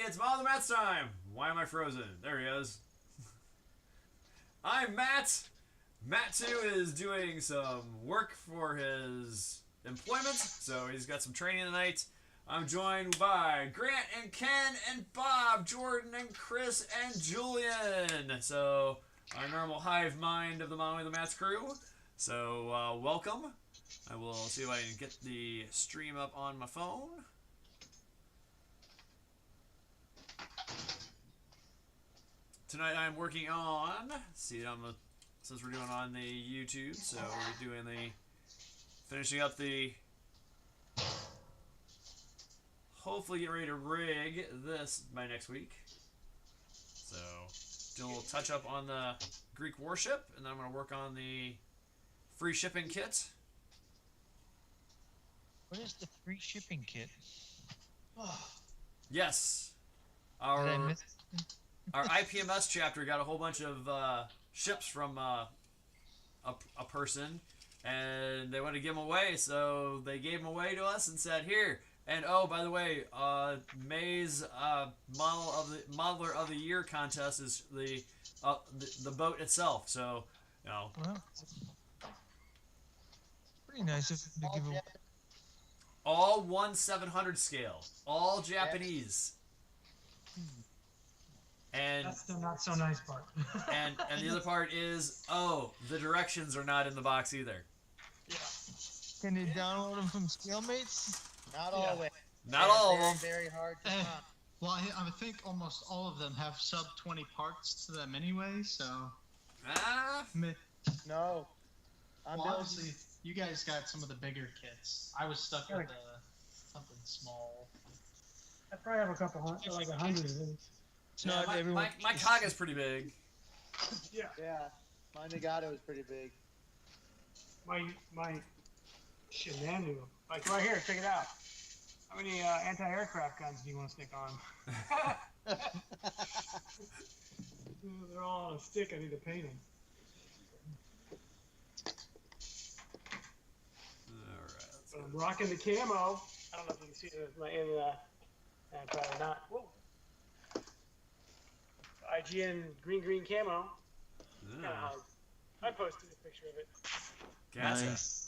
it's Mom the Matt's time. Why am I frozen? There he is. I'm Matt. Matt too is doing some work for his employment, so he's got some training tonight. I'm joined by Grant and Ken and Bob, Jordan and Chris and Julian. So our normal hive mind of the Mom the Matt's crew. So welcome. I will see if I can get the stream up on my phone. Tonight I'm working on, since we're doing on the YouTube, so we're doing finishing up hopefully get ready to rig this by next week. So, do a little touch up on the Greek warship, and then I'm going to work on the free shipping kit. What is the free shipping kit? Yes. Our IPMS chapter got a whole bunch of ships from a person, and they wanted to give them away, so they gave them away to us and said, here. And oh, by the way, May's modeler of the year contest is the boat itself. So, you know. Well, pretty nice of them to give away. All 1/700 scale, all Japanese. And that's the not so nice part. and the other part is, the directions are not in the box either. Yeah. Can you download them from ScaleMates? Not always. Not all of them. Very hard to find. Well, I think almost all of them have sub 20 parts to them anyway, so. No. Obviously, you guys got some of the bigger kits. I was stuck with something small. I probably have a couple hundred, like 100 of these. It's not everyone. My Kaga's pretty big. Yeah. Yeah. My Nagato is pretty big. My Shinanu. Like right here, check it out. How many anti-aircraft guns do you want to stick on? They're all on a stick. I need to paint them. But I'm rocking the camo. I don't know if you can see it probably not. Whoa. IGN green camo. I posted a picture of it. Gotcha. Nice.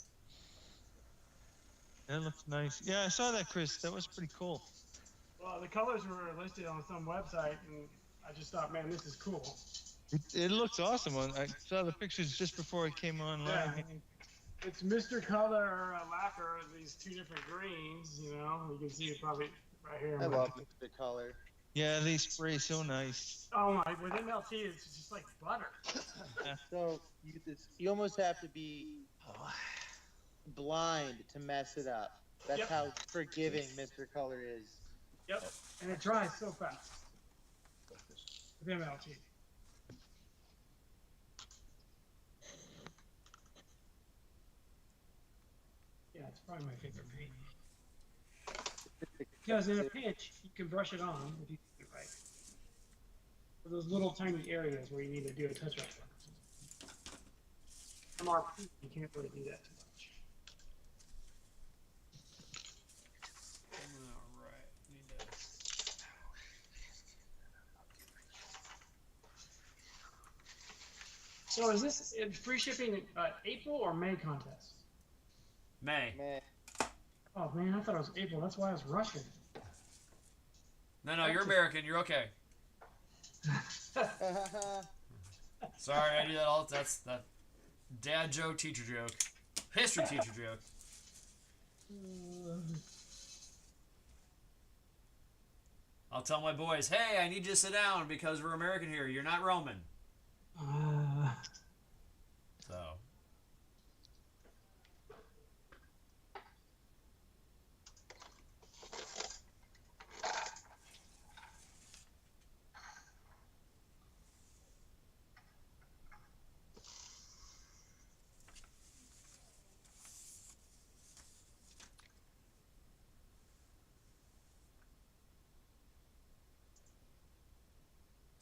That looks nice. Yeah, I saw that, Chris. That was pretty cool. Well, the colors were listed on some website, and I just thought, man, this is cool. It looks awesome. I saw the pictures just before it came online. Yeah. It's Mr. Color Lacquer, these two different greens, you know. You can see it probably right here. I love the color. Yeah, they spray so nice. Oh my, with MLT, it's just like butter. So, you almost have to be blind to mess it up. That's how forgiving Mr. Color is. Yep, and it dries so fast with MLT. Yeah, it's probably my favorite paint. Because in a pinch, you can brush it on if you do it right. For those little tiny areas where you need to do a touch-up. MRP, you can't really do that too much. So is this free shipping April or May contest? May. Oh man, I thought it was April. That's why I was rushing. No, you're American. You're okay. Sorry, I do that all. That's that dad joke, teacher joke, history teacher joke. I'll tell my boys, hey, I need you to sit down because we're American here. You're not Roman. So.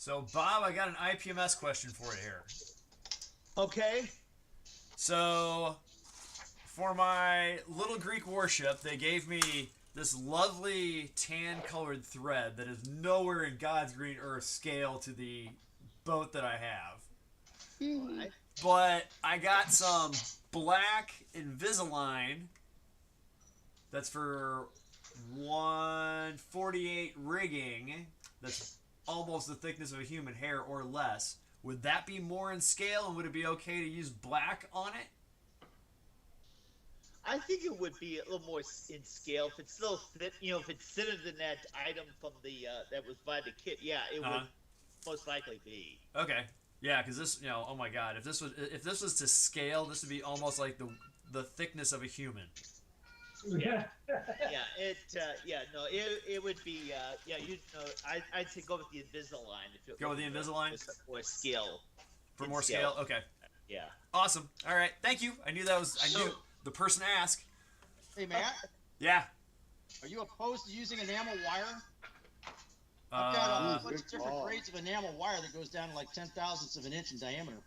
So, Bob, I got an IPMS question for you here. Okay. So, for my little Greek warship, they gave me this lovely tan-colored thread that is nowhere in God's green earth scale to the boat that I have. Why? But I got some black Invisalign that's for 148 rigging. That's almost the thickness of a human hair or less. Would that be more in scale, and would it be okay to use black on it? I think it would be a little more in scale if it's still thin, if it's thinner than that item from the that was by the kit. Yeah, it would most likely be. Okay. Yeah, because this, oh my God, if this was to scale, this would be almost like the thickness of a human. Yeah. It would be I'd say go with the Invisalign if it Go with the Invisalign? More scale. For more scale? Okay. Yeah. Awesome. All right. Thank you. I knew knew the person to ask. Hey, Matt, Yeah. are you opposed to using enamel wire? I've got a bunch of different grades of enamel wire that goes down to like 10,000ths of an inch in diameter.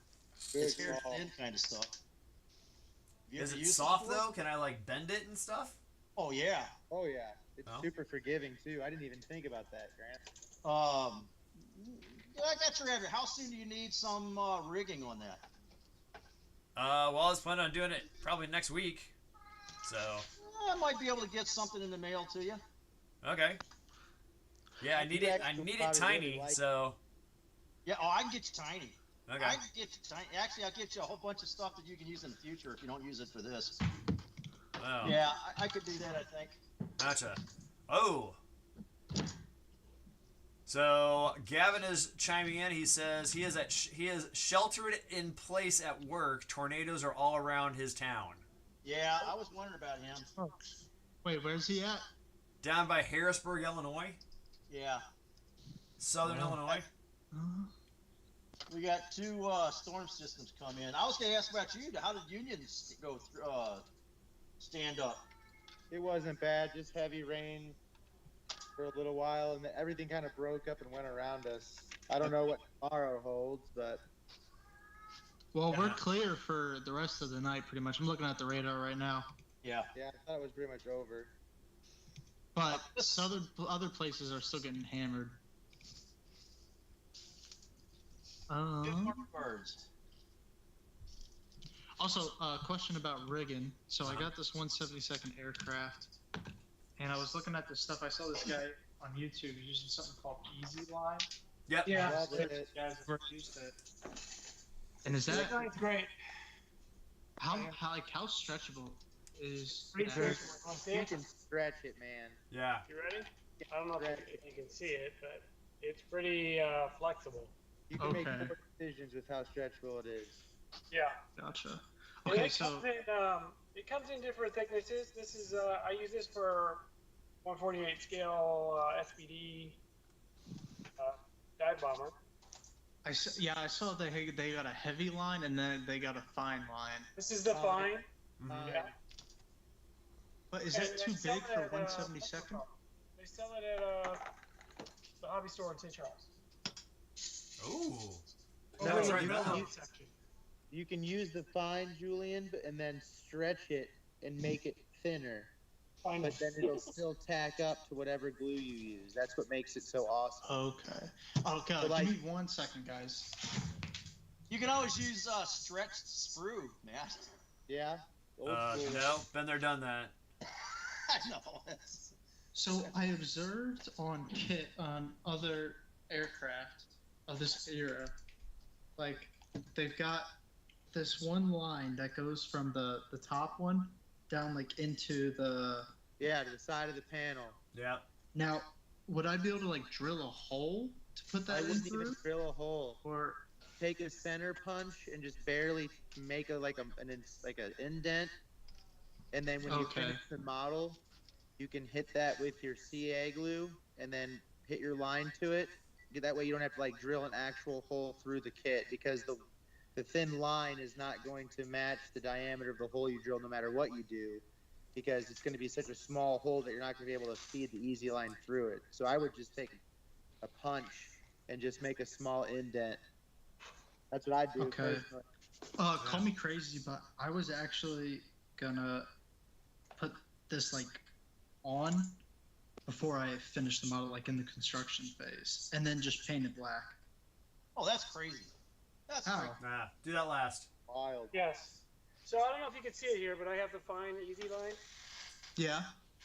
It's very thin kind of stuff. Have you Is ever it used soft before? though? Can I like bend it and stuff? Oh yeah. Oh yeah. It's Oh. super forgiving too. I didn't even think about that, Grant. I got your address. How soon do you need some rigging on that? Well, I was planning on doing it probably next week. So. I might be able to get something in the mail to you. Okay. Yeah, I need it. I need it tiny. So. Yeah. Oh, I can get you tiny. Okay. I can get you tiny. Actually, I'll get you a whole bunch of stuff that you can use in the future if you don't use it for this. Oh. Yeah, I could do that. I think. Gotcha. Oh. So Gavin is chiming in. He says he is sheltered in place at work. Tornadoes are all around his town. Yeah, I was wondering about him. Oh. Wait, where's he at? Down by Harrisburg, Illinois, Yeah. Southern Wow. Illinois. We got two storm systems come in. I was going to ask about you. How did Union go through, stand up? It wasn't bad, just heavy rain for a little while, and everything kind of broke up and went around us. I don't know what tomorrow holds, but Well, we're clear for the rest of the night, pretty much. I'm looking at the radar right now. Yeah. yeah, I thought it was pretty much over. But other places are still getting hammered. Birds. Also, question about rigging. So I got this 172nd aircraft, and I was looking at this stuff. I saw this guy on YouTube using something called Easy Line. Yep. Yeah. Love it. Guys have used it. And is that It's great. how stretchable is Pretty that? stretchable. Want to see You it? can stretch it, man. Yeah. You ready? I don't know if you can see it, but it's pretty flexible. You can make Okay. more decisions with how stretchable it is. Yeah. Gotcha. And Okay, it so comes in different thicknesses. This is I use this for 148 scale SPD dive bomber. I saw they got a heavy line and then they got a fine line. This is the fine. Mhm. Yeah. But is And that they too sell big it for at, 172nd? They sell it at the hobby store in St. Charles. Ooh. Over That's in right, the no. build section. You can use the fine, Julian, and then stretch it and make it thinner. Fine. But then it'll still tack up to whatever glue you use. That's what makes it so awesome. Okay. Okay, So, like- give me 1 second, guys. You can always use stretched sprue, Matt. Yeah? Old school. No, been there, done that. I know. So I observed on other aircraft of this era, like they've got this one line that goes from the top one down like into the. Yeah, to the side of the panel. Yeah. Now, would I be able to like drill a hole to put I that in wouldn't through? even drill a hole. Or Take a center punch and just barely make an indent, and then when you Okay. finish the model, you can hit that with your CA glue, and then hit your line to it. That way, you don't have to like drill an actual hole through the kit, because the thin line is not going to match the diameter of the hole you drill, no matter what you do, because it's going to be such a small hole that you're not going to be able to feed the easy line through it. So I would just take a punch and just make a small indent. That's what I do. Okay. Personally. call me crazy, but I was actually gonna put this like on before I finish the model, like in the construction phase, and then just paint it black. Oh, that's crazy. That's How? crazy. Nah, do that last. Wild. Yes. So I don't know if you can see it here, but I have the fine easy line. Yeah.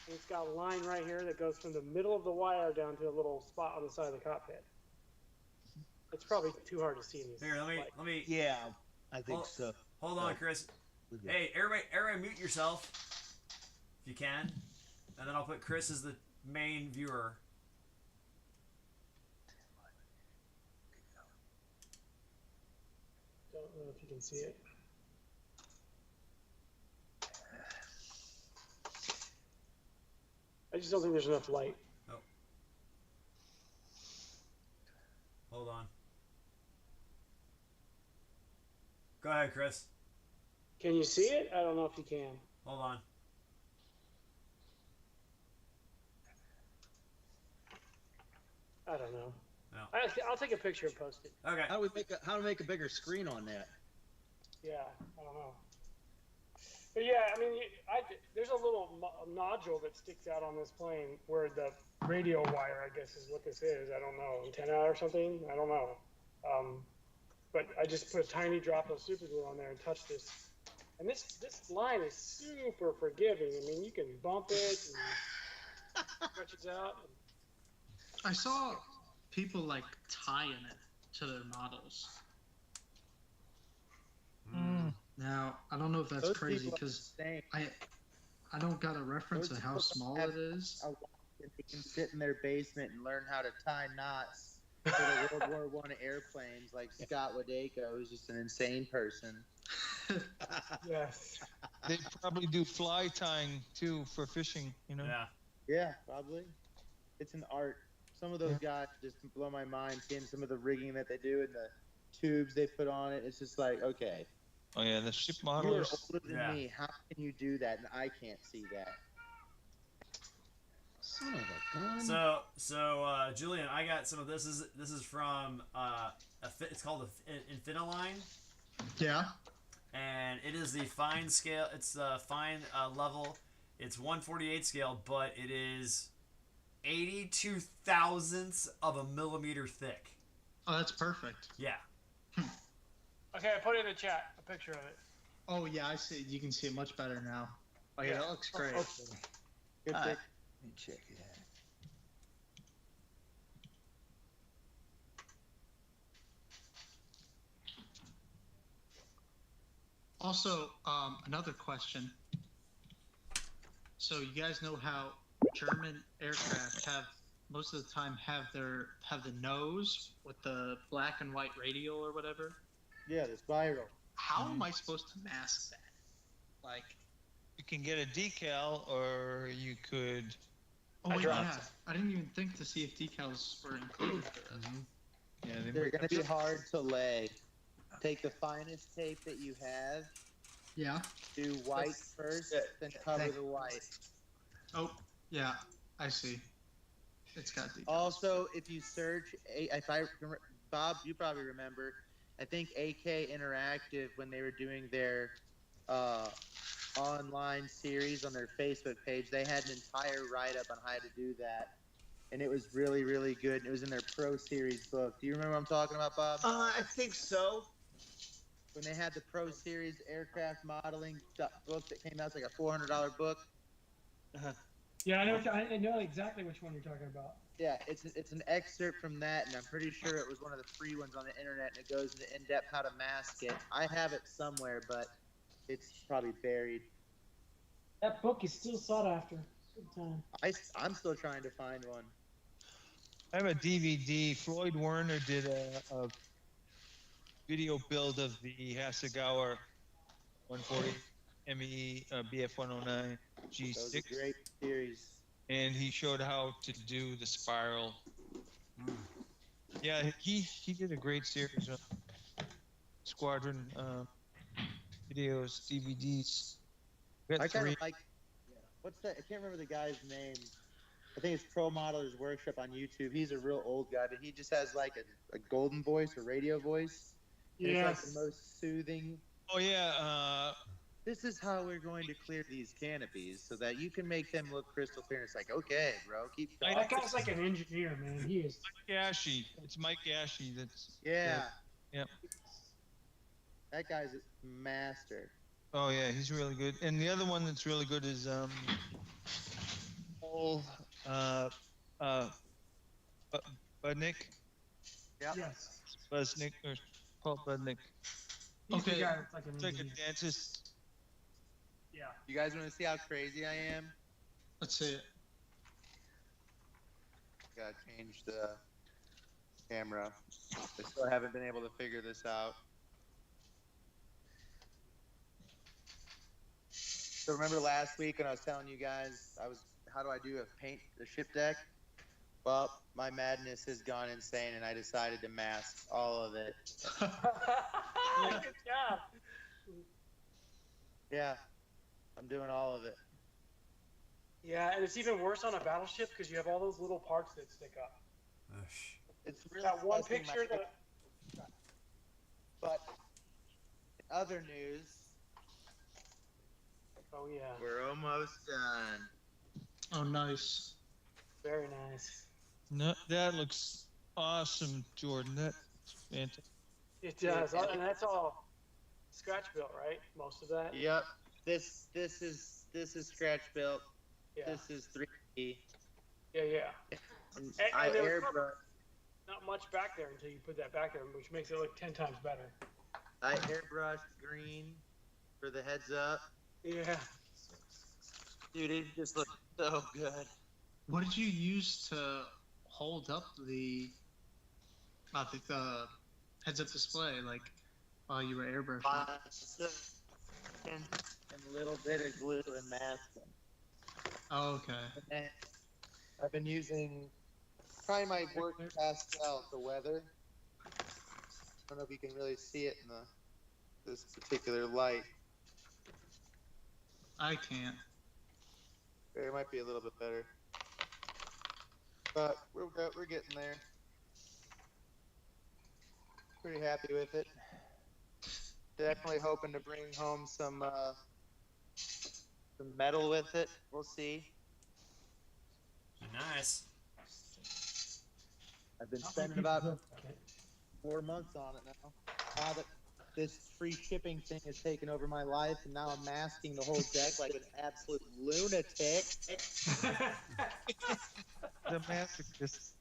And it's got a line right here that goes from the middle of the wire down to a little spot on the side of the cockpit. It's probably too hard to see in this. Here, light. let me. Yeah, I think Hold- so. Hold on, Chris. Hey, everybody, mute yourself if you can, and then I'll put Chris as the main viewer. Don't know if you can see it. I just don't think there's enough light. Hold on. Go ahead, Chris. Can you see it? I don't know if you can. Hold on. I don't know. No. I'll take a picture and post it. Okay. How to make a bigger screen on that? Yeah, I don't know. But yeah, I mean, there's a little nodule that sticks out on this plane where the radio wire, I guess, is what this is. I don't know, antenna or something. I don't know. But I just put a tiny drop of super glue on there and touched this. And this line is super forgiving. I mean, you can bump it and stretch it out. I saw people like tying it to their models. Now I don't know if that's Those crazy people are because insane. I don't got a reference Those of how people small have it is. a lot that they can sit in their basement and learn how to tie knots for the World War I airplanes, like Scott Wadeko, who's just an insane person. Yes. They probably do fly tying too for fishing, you know? Yeah. Yeah, probably. It's an art. Some of those guys just blow my mind, seeing some of the rigging that they do and the tubes they put on it. It's just like, okay, Oh yeah, the ship you're modelers. older than Yeah. me. How can you do that? And I can't see that. Son of a gun. So, Julian, I got some of this. This is from it's called Infiniline, Yeah. and it is the fine scale. It's the fine level. It's 1/48 scale, but it is 82 thousandths of a millimeter thick. Oh, that's perfect. Yeah. Okay, I put it in the chat, a picture of it. Oh yeah, I see. You can see it much better now. Oh yeah, that looks great. Good All pick. right. Let me check it out. Also, another question. So you guys know how German aircraft have most of the time have the nose with the black and white radial or whatever. Yeah, the spiral. How am I supposed to mask that? Like, You can get a decal, or you could. oh I wait, dropped yeah, I didn't even think to see if decals were included for this. Yeah, they They're might- going to be hard to lay. Take the finest tape that you have, Yeah. do white first, then cover the white. Oh, yeah, I see. It's got decals. Also, if you search, Bob, you probably remember, I think AK Interactive, when they were doing their online series on their Facebook page, they had an entire write-up on how to do that. And it was really, really good. It was in their Pro Series book. Do you remember what I'm talking about, Bob? I think so. When they had the Pro Series aircraft modeling book that came out, it's like a $400 book. Yeah, I know exactly which one you're talking about. Yeah, it's an excerpt from that, and I'm pretty sure it was one of the free ones on the internet, and it goes into in-depth how to mask it. I have it somewhere, but it's probably buried. That book is still sought after. Good time. I'm still trying to find one. I have a DVD. Floyd Werner did a video build of the Hasegawa 140 ME BF 109 That was a G6, great series. and he showed how to do the spiral. Yeah, he did a great series of Squadron videos, DVDs. We got I kind three. of like. What's that? I can't remember the guy's name. I think it's Pro Modelers Workshop on YouTube. He's a real old guy, but he just has like a golden voice, a radio voice. And it's like the most soothing. Oh yeah, this is how we're going to clear these canopies so that you can make them look crystal clear. It's like, okay, bro, keep going. That guy's like an engineer, man. He is. Gashi. It's Mike Gashi. That's. Yeah. Yep. That guy's a master. Oh yeah, he's really good. And the other one that's really good is Paul Budnick. Yeah. Yes. Busnick or Paul Budnick. He's the Okay. guy that's like an It's like a engineer. dentist. Yeah. You guys want to see how crazy I am? Let's see it. Gotta change the camera. I still haven't been able to figure this out. So remember last week when I was telling you guys how do I do a ship deck? Well, my madness has gone insane and I decided to mask all of it. Good job. Yeah. I'm doing all of it. Yeah, and it's even worse on a battleship because you have all those little parts that stick up. Ugh. It's really That one testing my- picture that. But in other news, Oh yeah, we're almost done. Oh, nice. very nice. No, that looks awesome, Jordan. That's fantastic. It does, and that's all scratch built, right? Most of that. Yep. This is scratch built. Yeah. This is 3D. Yeah. And And I there was airbrush. Not much back there until you put that back there, which makes it look 10 times better. I airbrushed green for the heads up. Yeah. Dude, it just looks so good. What did you use to hold up the heads-up display, like while you were airbrushing? And a little bit of glue and masking. Oh, okay. And I've been using trying my work pastel, the weather. I don't know if you can really see it in this particular light. I can't. It might be a little bit better, but we're getting there. Pretty happy with it. Definitely hoping to bring home some metal with it. We'll see. Nice. I've been spending about 4 months on it now. Now that this free shipping thing has taken over my life, and now I'm masking the whole deck like an absolute lunatic. The masochist.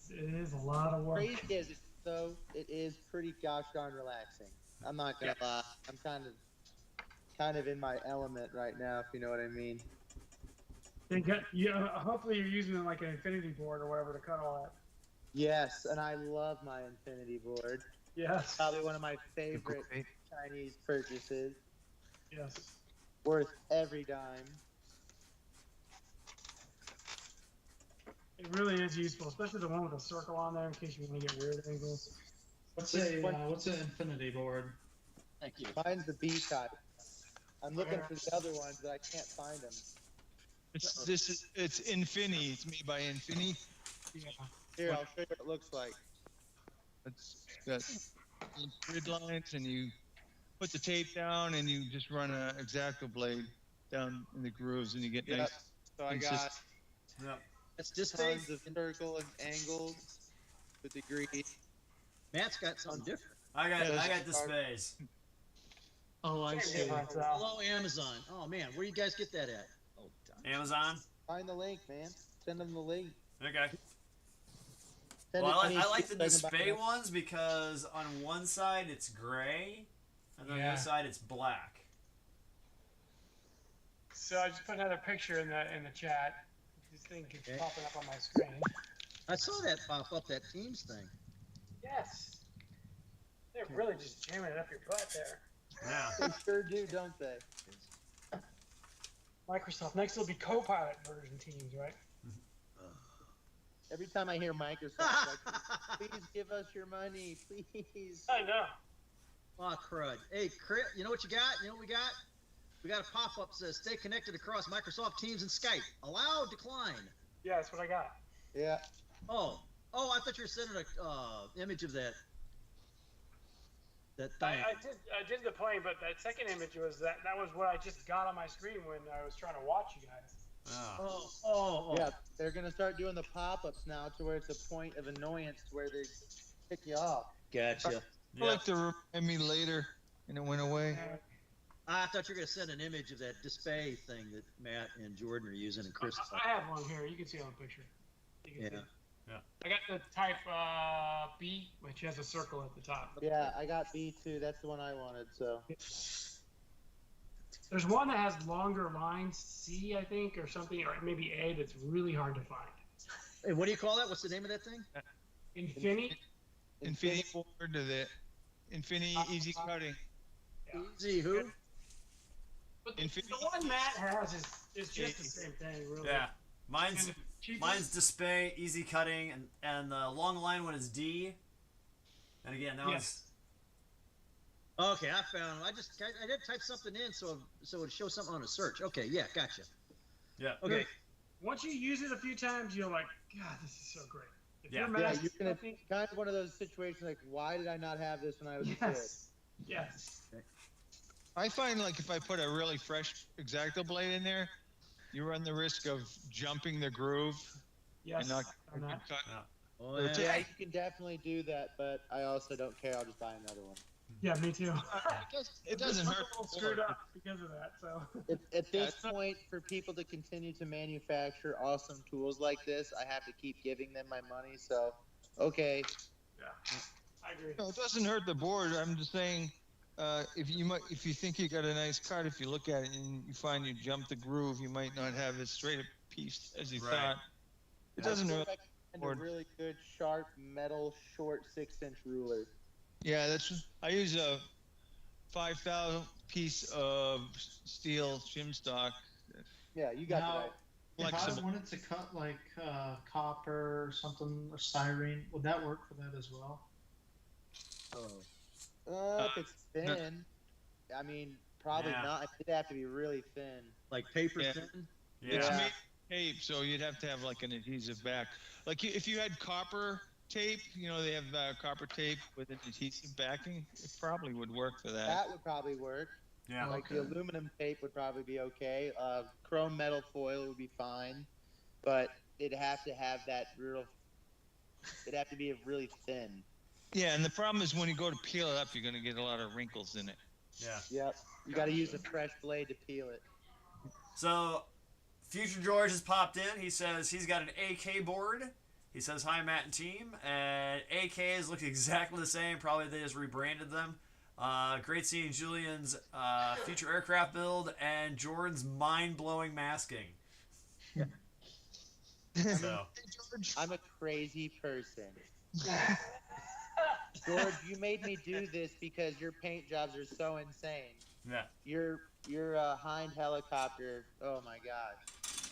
It is a lot of work. Crazy as it though, it is pretty gosh darn relaxing. I'm not gonna lie. I'm kind of in my element right now, if you know what I mean. Hopefully you're using like an infinity board or whatever to cut all that. Yes, and I love my infinity board. Yes. Probably one of my favorite Chinese purchases. Yes. Worth every dime. It really is useful, especially the one with a circle on there in case you want to get weird angles. What's What's an infinity board? Thank you. Mine's the B type. I'm looking for the other ones, but I can't find them. It's Infini. It's made by Infini. Yeah. Here, I'll show you what it looks like. It's got grid lines, and you put the tape down, and you just run an X-Acto blade down in the grooves, and you get Yep. nice. So I got consistent. Yep. That's this big. tons of circle and angles to degrees. Matt's got something different. I got Yeah, the space. Oh, I see. Hello, Amazon. Oh man, where do you guys get that at? Oh, darn. Amazon. Find the link, man. Send them the link. Okay. Send Well, it I like the so can buy display it. ones because on one side it's gray, and on the Yeah. other side it's black. So I just put another picture in the chat. This thing keeps Okay. popping up on my screen. I saw that pop up, that Teams thing. Yes. They're really just jamming it up your butt there. Yeah. They sure do, don't they? Microsoft. Next will be Copilot version Teams, right? Every time I hear Microsoft, like, please give us your money, please. I know. Oh, crud. Hey, Chris, you know what you got? You know what we got? We got a pop-up that says, stay connected across Microsoft Teams and Skype. Allow, decline. Yeah, that's what I got. Yeah. Oh, I thought you were sending a image of that. That thing. I did the plane, but that second image was that was what I just got on my screen when I was trying to watch you guys. Oh. Yeah, they're gonna start doing the pop-ups now to where it's a point of annoyance to where they pick you off. Gotcha. I like to remind me later, and it went away. I thought you were gonna send an image of that display thing that Matt and Jordan are using, and Chris. I have one here. You can see it on the picture. You can Yeah. see it. Yeah. I got the type B, which has a circle at the top. Yeah, I got B too. That's the one I wanted. So There's one that has longer lines, C, I think, or something, or maybe A, that's really hard to find. Hey, what do you call that? What's the name of that thing? Infinity? Infinity board to the Infinity Easy Cutting. Yeah. Easy who? But the Infinity. one Matt has is just the same thing, really. Yeah. And if it's cheaper- Mine's display, easy cutting, and the long line one is D. And again, that Yes. Okay, I found him. I did type something in so it would show something on a search. Okay, yeah, gotcha. Yeah. Okay. Once you use it a few times, you're like, God, this is so great. If Yeah. you're yeah, Matt, you can. I think, Kind of one of those situations like, why did I not have this when I was a kid? yes. Yes. I find like if I put a really fresh X-Acto blade in there, you run the risk of jumping the groove Yes. and not on that. cut. Oh, Or yeah. Yeah, you can definitely do that, but I also don't care. I'll just buy another one. Yeah, me too. It doesn't I'm hurt. a little screwed up because of that. So. At this it's not- point, for people to continue to manufacture awesome tools like this, I have to keep giving them my money. So, okay, Yeah. I agree. No, it doesn't hurt the board. I'm just saying, if you think you got a nice cut, if you look at it and you find you jumped the groove, you might not have as straight a piece as you Right. thought. It doesn't I hurt. think I find board. a really good, sharp, metal, short 6-inch ruler. Yeah, I use a 5,000 piece of steel shim stock. Yeah, you got Now, that. if I Flexible. wanted to cut like copper or something or styrene, would that work for that as well? If it's thin, I mean, probably Yeah. not. It'd have to be really thin. Like paper Yeah. thin? It's Yeah. made tape, so you'd have to have like an adhesive back. Like if you had copper tape, they have copper tape with an adhesive backing. It probably would work for that. That would probably work. Yeah. Like the aluminum tape would probably be okay. Chrome metal foil would be fine, but it'd have to have that real. It'd have to be really thin. Yeah, and the problem is when you go to peel it up, you're going to get a lot of wrinkles in it. Yeah. Yep. You got to use a fresh blade to peel it. So, Future George has popped in. He says he's got an AK board. He says, hi, Matt and team. And AKs look exactly the same. Probably they just rebranded them. Great seeing Julian's future aircraft build and Jordan's mind-blowing masking. So, George. I'm a crazy person. George, you made me do this because your paint jobs are so insane. yeah. Your Hind helicopter. Oh my gosh.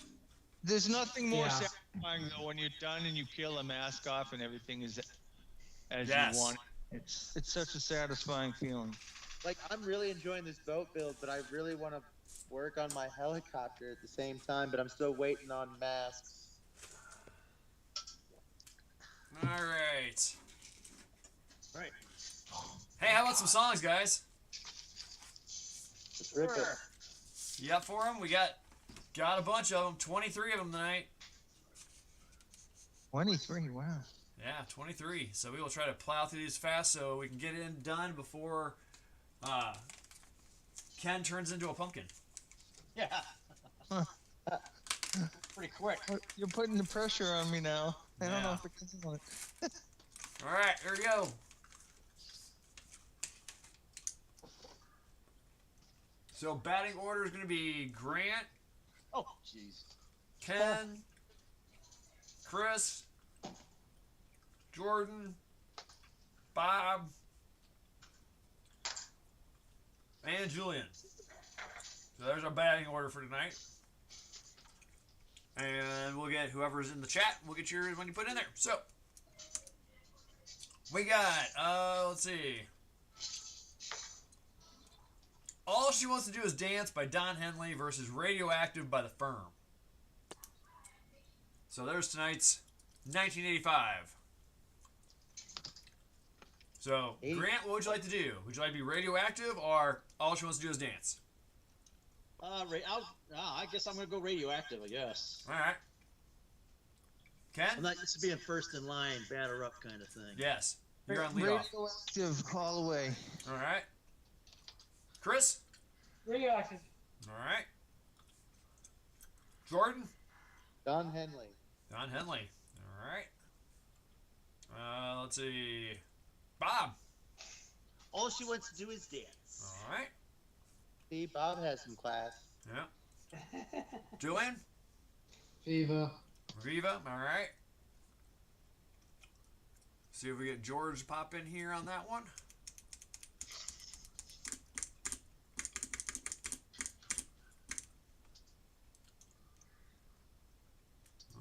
There's nothing more Yeah. satisfying though when you're done and you peel the mask off and everything is as Yes. you want. It's such a satisfying feeling. Like I'm really enjoying this boat build, but I really want to work on my helicopter at the same time. But I'm still waiting on masks. All right. Right. Hey, how about some songs, guys? Let's rip it. You up for them? We got a bunch of them. 23 of them tonight. 23, wow. Yeah, 23. So we will try to plow through these fast so we can get it done before Ken turns into a pumpkin. Yeah. Huh. Pretty quick. You're putting the pressure on me now. I don't know Yeah. if I can do it. All right, here we go. So batting order is going to be Grant, Oh, jeez. Ken, Chris, Jordan, Bob, and Julian. So there's our batting order for tonight. And we'll get whoever's in the chat, we'll get yours when you put it in there. So, we got, let's see. All She Wants to Do Is Dance by Don Henley versus Radioactive by The Firm. So there's tonight's 1985. So, Grant, what would you like to do? Would you like to be radioactive, or all she wants to do is dance? I guess I'm gonna go radioactive. I guess. All right. Ken? I'm not used to being first in line, batter up kind of thing. Yes. You're on lead off. Radioactive all the way. All right. Chris? Radioactive. All right. Jordan? Don Henley. Don Henley. All right. Let's see. Bob? All she wants to do is dance. All right. See, Bob has some class. Yeah. Julian? Viva. Viva. All right. See if we get George to pop in here on that one.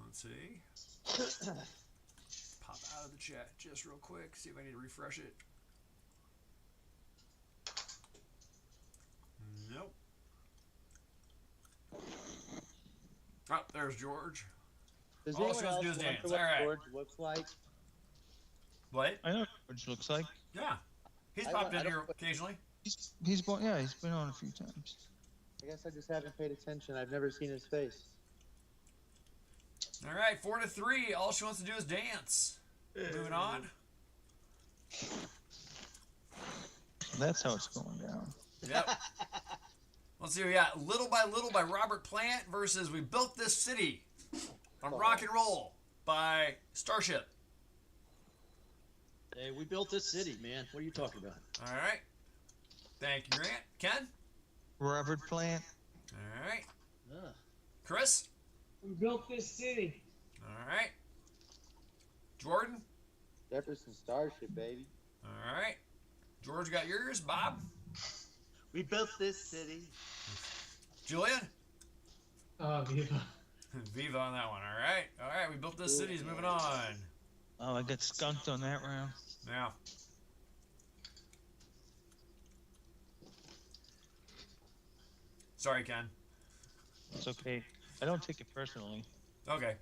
Let's see. Pop out of the chat just real quick. See if I need to refresh it. Nope. Oh, there's George. Does All anyone she wants to do else is wonder dance. what All right. George looks like? What? I know what George looks like. Yeah. He's I popped don't- in I here don't- occasionally. He's been on a few times. I guess I just haven't paid attention. I've never seen his face. All right, 4-3. All she wants to do is dance. Moving on. That's how it's going down. Yep. Let's see what we got. Little by Little by Robert Plant versus We Built This City on Rock and Roll by Starship. Hey, we built this city, man. What are you talking about? All right. Thank you, Grant. Ken? Robert Plant. All right. Ugh. Chris? We built this city. All right. Jordan? Jefferson Starship, baby. All right. George got yours. Bob? We built this city. Julian? Viva. Viva on that one. All right. All right. We built this city. He's moving on. Oh, I got skunked on that round. Now. Sorry, Ken. It's okay. I don't take it personally. Okay.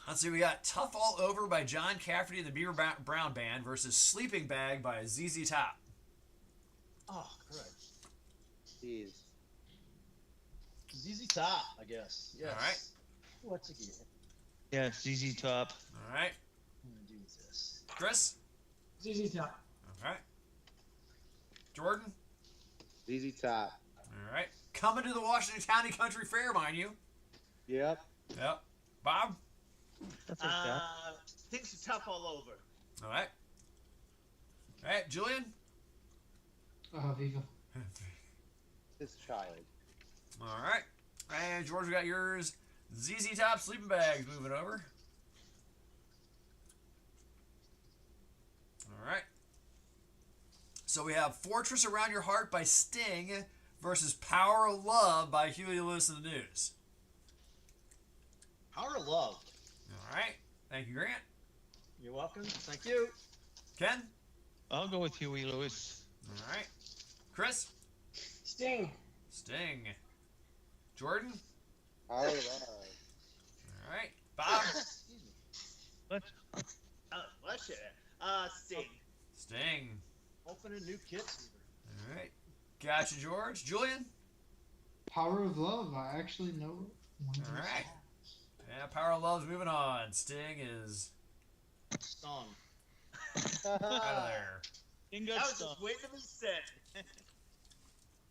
Let's see. We got Tough All Over by John Cafferty and the Beaver Brown Band versus Sleeping Bag by ZZ Top. Oh, correct. Jeez. ZZ Top, I guess. Yes. All right. What's again? Yeah, ZZ Top. All right. I'm gonna do this. Chris? ZZ Top. All right. Jordan? ZZ Top. All right. Coming to the Washington County Country Fair, mind you. Yep. Yep. Bob? That's like that. Things are tough all over. All right. All right. Julian? Viva. This child. All right. And George, we got yours. ZZ Top Sleeping Bags moving over. All right. So we have Fortress Around Your Heart by Sting versus Power of Love by Huey Lewis and the News. Power of Love. All right. Thank you, Grant. You're welcome. Thank you. Ken? I'll go with Huey Lewis. All right. Chris? Sting. Sting. Jordan? Power of Love. All right. Bob? Excuse me. What? Well, shit. Sting. Sting. Open a new kit. All right. Gotcha, George. Julian? Power of Love. I actually know one of All those right. songs. Yeah, Power of Love's moving on. Sting is Song. out of there. Ding That got was stuff. just waiting to be said.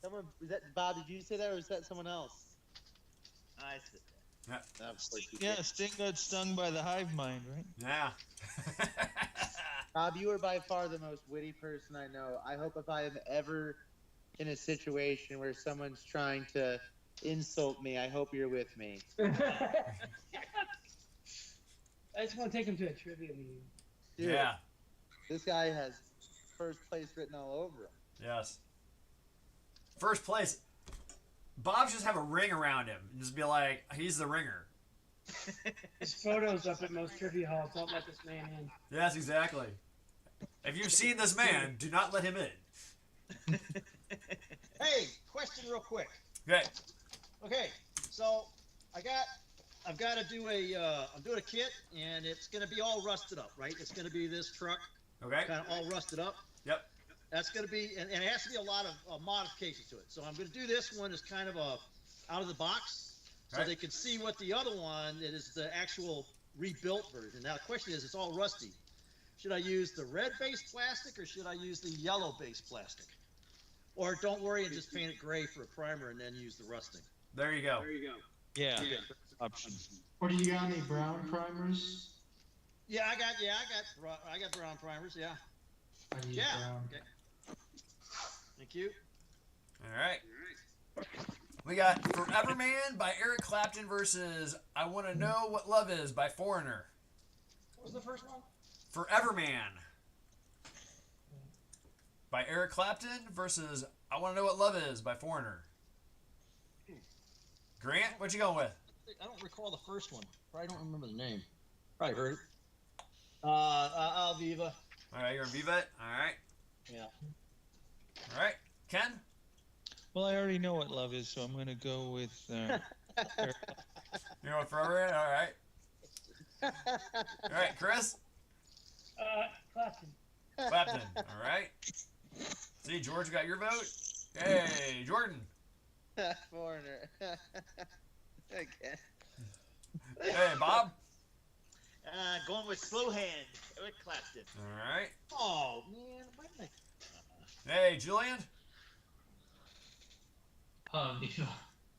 Someone, was that Bob? Did you say that, or was that someone else? I said that. Of course you Yeah, did. Sting got stung by the hive mind, right? Yeah. Bob, you are by far the most witty person I know. I hope if I am ever in a situation where someone's trying to insult me, I hope you're with me. I just want to take him to a trivia meeting. Dude, Yeah. This guy has first place written all over him. Yes. First place. Bob should just have a ring around him and just be like, he's the ringer. His photos up at most trivia halls. Don't let this man in. Yes, exactly. If you've seen this man, do not let him in. Hey, question real quick. Okay. Okay, so I got I've got to do I'm doing a kit, and it's going to be all rusted up, right? It's going to be this truck, Okay. kind of all rusted up. Yep. That's going to be, and it has to be a lot of modifications to it. So I'm going to do this one as kind of a out of the box, so Right. they can see what the other one that is the actual rebuilt version. Now the question is, it's all rusty. Should I use the red-based plastic or should I use the yellow-based plastic? Or don't worry and just paint it gray for a primer and then use the rusting. There you go. Yeah. Option. Or do you got any brown primers? Yeah, I got brown primers. Yeah. I use Yeah. brown. Okay. Thank you. All right. We got Forever Man by Eric Clapton versus I Want to Know What Love Is by Foreigner. What was the first one? Forever Man by Eric Clapton versus I Want to Know What Love Is by Foreigner. Grant, what you going with? I don't recall the first one. Probably don't remember the name. Probably heard it. Alviva. All right, you're a Vivet. All right. Yeah. All right. Ken? Well, I already know what love is, so I'm going to go with. You know what Forever Man? All right. All right, Chris? Clapton. Clapton. All right. See, George, you got your vote? Hey, Jordan. Foreigner. Okay. Hey, Bob. Going with Slow Hand, Eric Clapton. All right. Oh man, why did I? Hey, Julian. Yeah.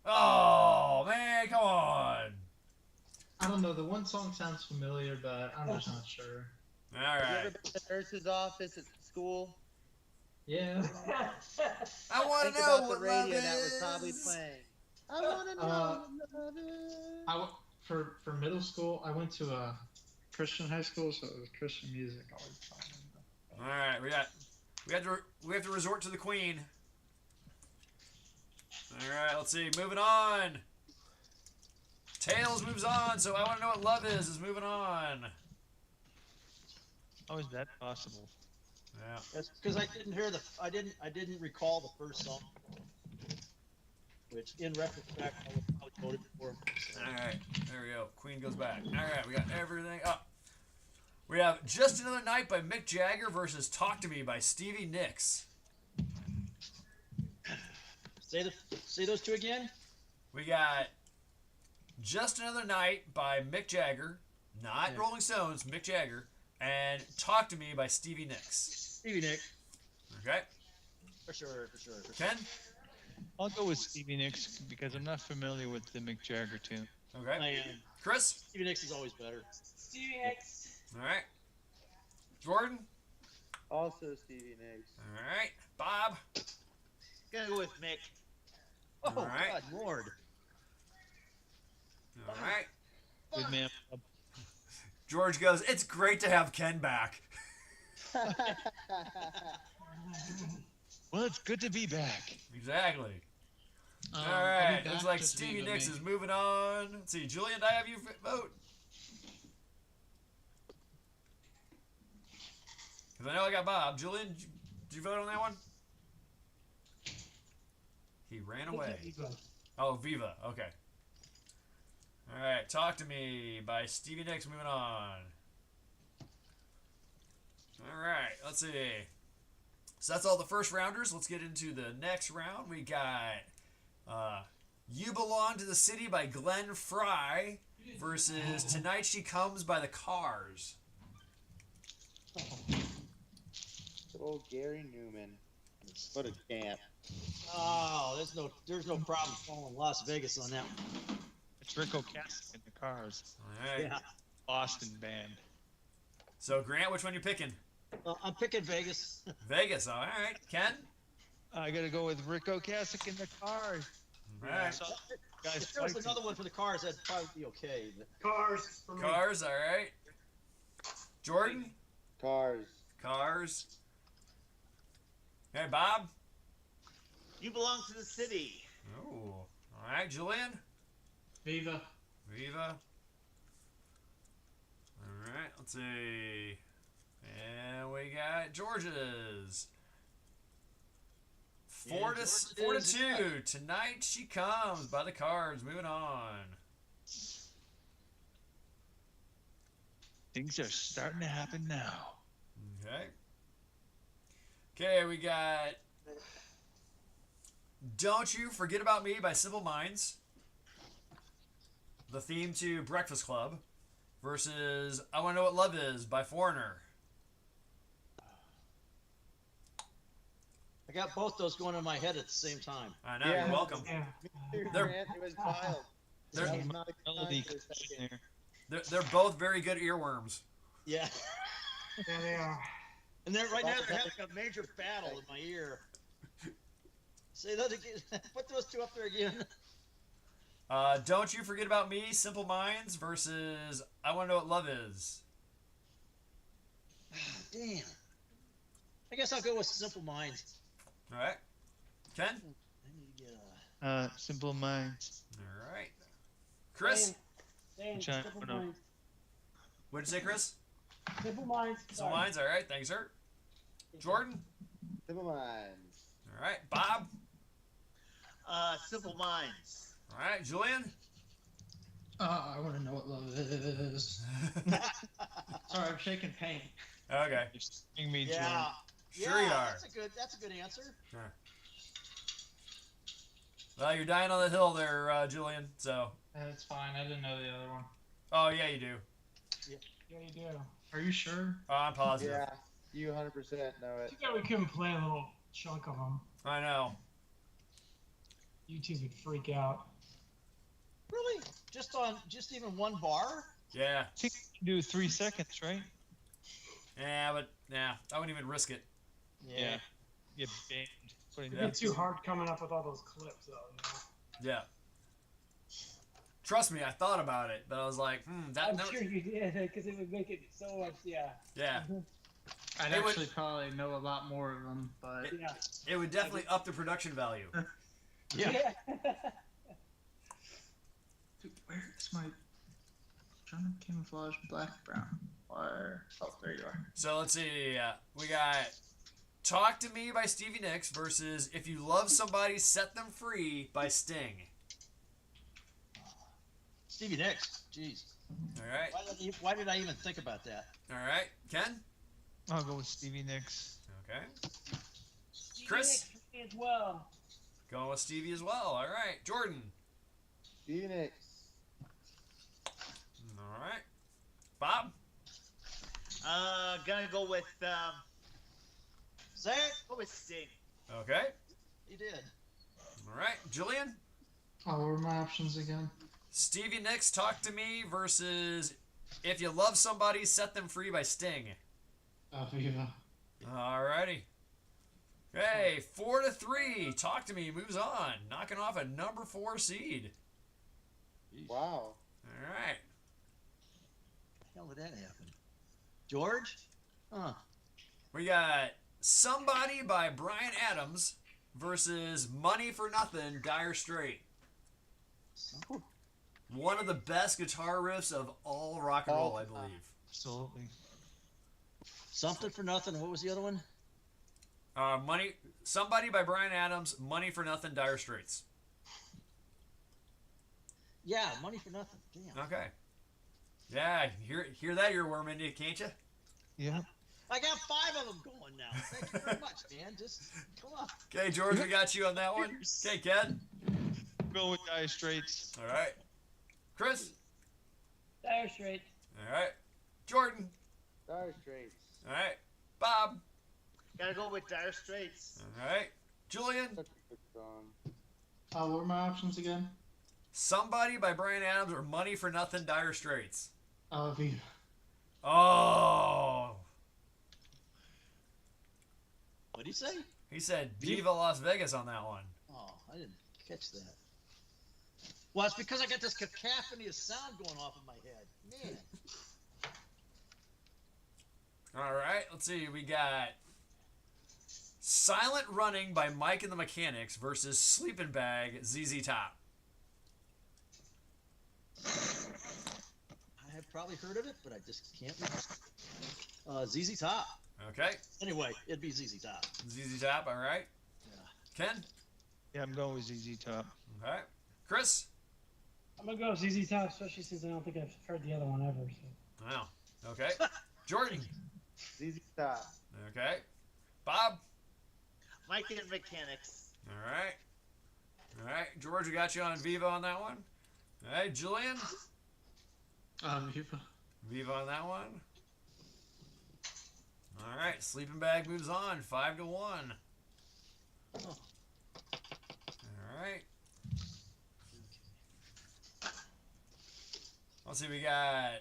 Oh, man, come on. I don't know. The one song sounds familiar, but I'm just not sure. All Have you right. ever been to the nurse's office at school? Yeah. I want Think to know about what the radio love that was is. probably playing. I want to know what love is. For middle school, I went to a Christian high school, so it was Christian music all the time. All right, we have to resort to the Queen. All right, let's see. Moving on. Tails moves on, so I want to know what love is moving on. How is that possible? Yeah. That's because I didn't recall the first song. Which, in retrospect, I would probably voted for. So. All right, there we go. Queen goes back. All right, we got everything up. We have Just Another Night by Mick Jagger versus Talk to Me by Stevie Nicks. Say those two again. We got Just Another Night by Mick Jagger, not Yeah. Rolling Stones, Mick Jagger, and Talk to Me by Stevie Nicks. Stevie Nick. Okay, For sure. Ken? I'll go with Stevie Nicks because I'm not familiar with the Mick Jagger tune. Okay. I am. Chris? Stevie Nicks is always better. Stevie Nicks. All right. Jordan? Also Stevie Nicks. All right. Bob? Gonna go with Mick. Oh, All right. God, Lord. All right. Good man. George goes, it's great to have Ken back. Well, it's good to be back. Exactly. All I'll right. be Looks back, like just Stevie leave it Nicks me. is moving on. Let's see. Julian, did I have you vote? Because I know I got Bob. Julian, did you vote on that one? He ran away. Oh, Viva. Okay. All right. Talk to Me by Stevie Nicks. Moving on. All right. Let's see. So that's all the first rounders. Let's get into the next round. We got You Belong to the City by Glenn Fry versus Tonight She Comes by the Cars. Good old Gary Newman. What a champ. Oh, there's no problem calling Las Vegas on that one. It's Rick Ocasek in the Cars. All right. Yeah. Austin band. So, Grant, which one you picking? I'm picking Vegas. Vegas. All right. Ken? I got to go with Rick Ocasek in the Cars. All right. So, guys, If there was fight. another one for the cars, that'd probably be okay. But Cars. For me. Cars. All right. Jordan? Cars. Cars. Hey, Bob? You Belong to the City. Oh. All right. Julian? Viva. Viva. All right. Let's see. And we got George's. Four to George's. two. Tonight She Comes by the Cards. Moving on. Things are starting to happen now. Okay. Okay, we got Don't You Forget About Me by Simple Minds. The theme to Breakfast Club versus I Want to Know What Love Is by Foreigner. I got both those going in my head at the same time. I know, Yeah. you're welcome. Yeah. They're- Grant, it was wild. They're- I was not Melody for a second. there. They're both very good earworms. Yeah. Yeah, they are. And they're right now they're having a major battle in my ear. Say that again. Put those two up there again. Don't You Forget About Me, Simple Minds versus I Want to Know What Love Is. Damn. I guess I'll go with Simple Minds. All right. Ken? I need to get Simple Minds. All right. Chris? Same. Which I Simple don't know. Minds. What'd you say, Chris? Simple Minds. Simple Minds. All right. Thanks, sir. Jordan? Simple Minds. All right. Bob? Simple Minds. All right. Julian? I want to know what love is. Sorry, I'm shaking pain. Okay. You're stinging me, Yeah. Jordan. Sure you are. That's a good answer. Well, you're dying on the hill there, Julian. So. That's fine. I didn't know the other one. Oh, yeah, you do. Yeah, you do. Are you sure? Oh, I'm positive. Yeah, you 100% know it. Too bad we couldn't play a little chunk of them. I know. YouTube would freak out. Really? Just even one bar? Yeah. I think you can do 3 seconds, right? Yeah, but nah, I wouldn't even risk it. Yeah. Get banned. Putting It'd Yeah. be too hard coming up with all those clips, though. Yeah. Trust me, I thought about it, but I was like, I'm sure you did, because it would make it so much, yeah. Yeah. I'd It would- actually probably know a lot more of them, but Yeah. It would definitely up the production value. Yeah. dude, where is my German camouflage black brown? Wire. Oh, there you are. So let's see. We got Talk to Me by Stevie Nicks versus If You Love Somebody, Set Them Free by Sting. Stevie Nicks. Jeez. All right. Why did I even think about that? All right. Ken? I'll go with Stevie Nicks. Okay. Chris? As well. Going with Stevie as well. All right. Jordan? Phoenix. All right. Bob? Gonna go with Say it. go with Sting. Okay. He did. All right. Julian? Oh, what were my options again? Stevie Nicks, Talk to Me versus If You Love Somebody, Set Them Free by Sting. Oh, yeah. Alrighty. Hey, 4-3. Talk to Me moves on, knocking off a number 4 seed. Wow. All right. How did that happen? George? Huh. We got Somebody by Bryan Adams versus Money for Nothing, Dire Straits. So, One of the best guitar riffs of all rock and roll, I believe. Absolutely. something for nothing. What was the other one? Somebody by Bryan Adams, Money for Nothing, Dire Straits. Yeah, money for nothing. Damn. Okay. Yeah, hear that earworm in you, can't you? Yeah. I got 5 of them going now. Thank you very much, man. Just come on. Okay, George, we got you on that one. Okay, Ken. Go with Dire Straits. All right. Chris. Dire Straits. All right. Jordan. Dire Straits. All right. Bob. Gotta go with Dire Straits. All right. Julian. Such a good song. What were my options again? Somebody by Bryan Adams or Money for Nothing, Dire Straits. Oh, Viva. Oh. What did he say? He said Viva Las Vegas on that one. Oh, I didn't catch that. Well, it's because I got this cacophony of sound going off in my head. Man. All right. Let's see. We got Silent Running by Mike and the Mechanics versus Sleeping Bag, ZZ Top. I have probably heard of it, but I just can't remember. ZZ Top. Okay. Anyway, it'd be ZZ Top. ZZ Top. All right. Yeah. Ken. Yeah, I'm going with ZZ Top. Okay. Chris. I'm gonna go ZZ Top, especially since I don't think I've heard the other one ever. So. Wow. Okay. Jordan. ZZ Top. Okay. Bob. Mike and Mechanics. All right. All right. George, we got you on Viva on that one. All right. Julian. Viva. Viva on that one. All right. Sleeping Bag moves on. 5-1. All right. Let's see. We got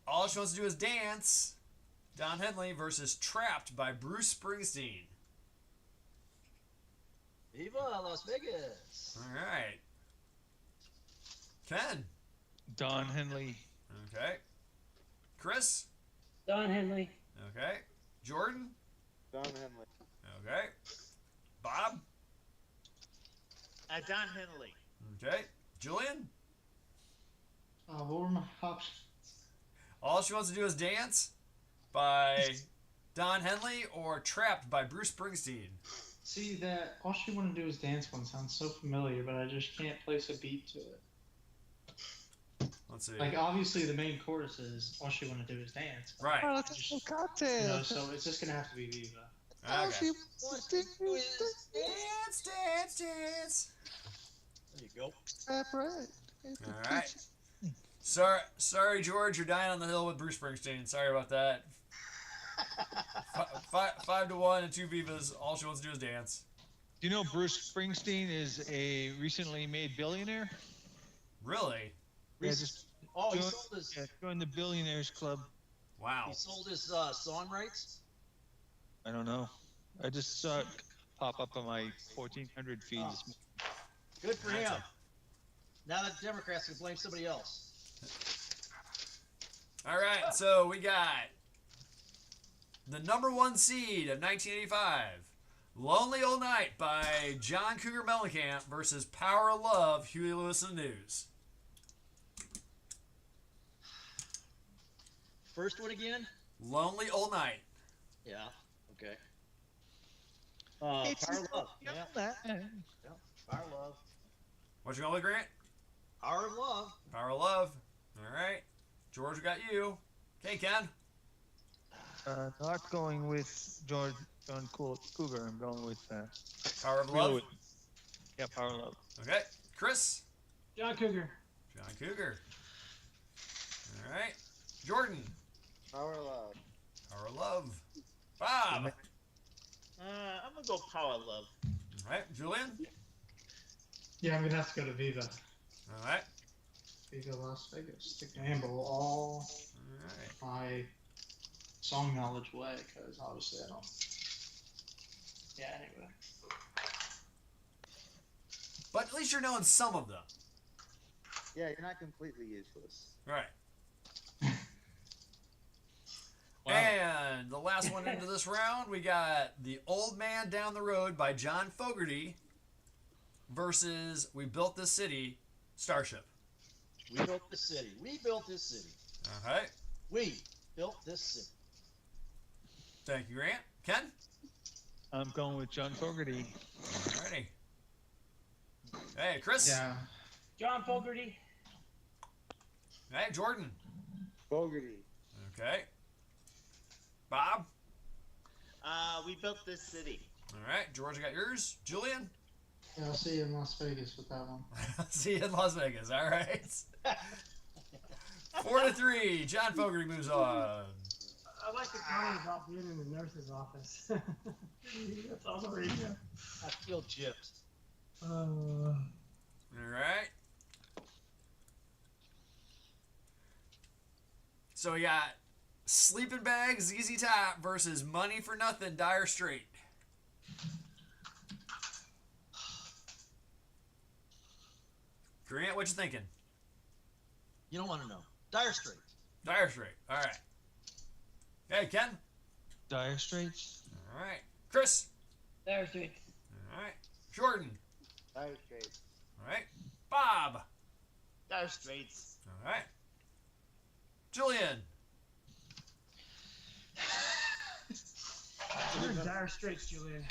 All She Wants to Do Is Dance. Don Henley versus Trapped by Bruce Springsteen. Viva Las Vegas. All right. Ken. Don Henley. Okay. Chris. Don Henley. Okay. Jordan. Don Henley. Okay. Bob. Don Henley. Okay. Julian. What were my options? All She Wants to Do Is Dance by Don Henley or Trapped by Bruce Springsteen. See, that All She Want to Do Is Dance one sounds so familiar, but I just can't place a beat to it. Let's see. Like, obviously, the main chorus is All She Want to Do Is Dance. Right. Oh, Just, you know, so it's just going to have to be Viva. Okay. Dance. Dance, dance, dance. There you go. All right. Sorry, George, you're dying on the hill with Bruce Springsteen. Sorry about that. 5-1 and 2 Vivas. All She Wants to Do Is Dance. Do you know Bruce Springsteen is a recently made billionaire? Really? Yeah, just Oh, he joined- sold his. yeah, joined the Billionaires Club. Wow. He sold his song rights. I don't know. I just saw it pop up on my 1400 feed this morning. Good for That's him. a- Now that Democrats can blame somebody else. All right, so we got the #1 seed of 1985, Lonely Old Night by John Cougar Mellencamp versus Power of Love, Huey Lewis and the News. First one again? Lonely Old Night. Yeah. Okay. Power of Love. Yeah. Power of Love. What you going with, Grant? Power of Love. Power of Love. All right. George, we got you. Okay, Ken. Not going with John Cougar. I'm going with Power of Real Love. Wood. Yeah, Power of Love. Okay. Chris. John Cougar. John Cougar. All right. Jordan. Power of Love. Power of Love. Bob. I'm gonna go Power of Love. All right. Julian. Yeah, I'm going to have to go to Viva. All right. Viva Las Vegas to gamble all All right. my song knowledge away, because obviously I don't. Yeah, anyway. But at least you're knowing some of them. Yeah, you're not completely useless. Right. Wow. And the last one into this round, we got The Old Man Down the Road by John Fogerty versus We Built This City, Starship. We built this city. We built this city. All right. We built this city. Thank you, Grant. Ken? I'm going with John Fogerty. Alrighty. Hey, Chris? Yeah. John Fogerty. Hey, Jordan? Fogerty. Okay. Bob? We built this city. All right. George, I got yours. Julian? Yeah, I'll see you in Las Vegas with that one. See you in Las Vegas. All right. 4-3. John Fogerty moves on. I like the comment about being in the nurse's office. That's on the radio. I feel gypped. All right. So we got Sleeping Bag, ZZ Top versus Money for Nothing, Dire Straits. Grant, what you thinking? You don't want to know. Dire Straits. Dire Straits. All right. Hey, Ken. Dire Straits. All right. Chris. Dire Straits. All right. Jordan. Dire Straits. All right. Bob. Dire Straits. All right. Julian. You're in Dire Straits, Julian.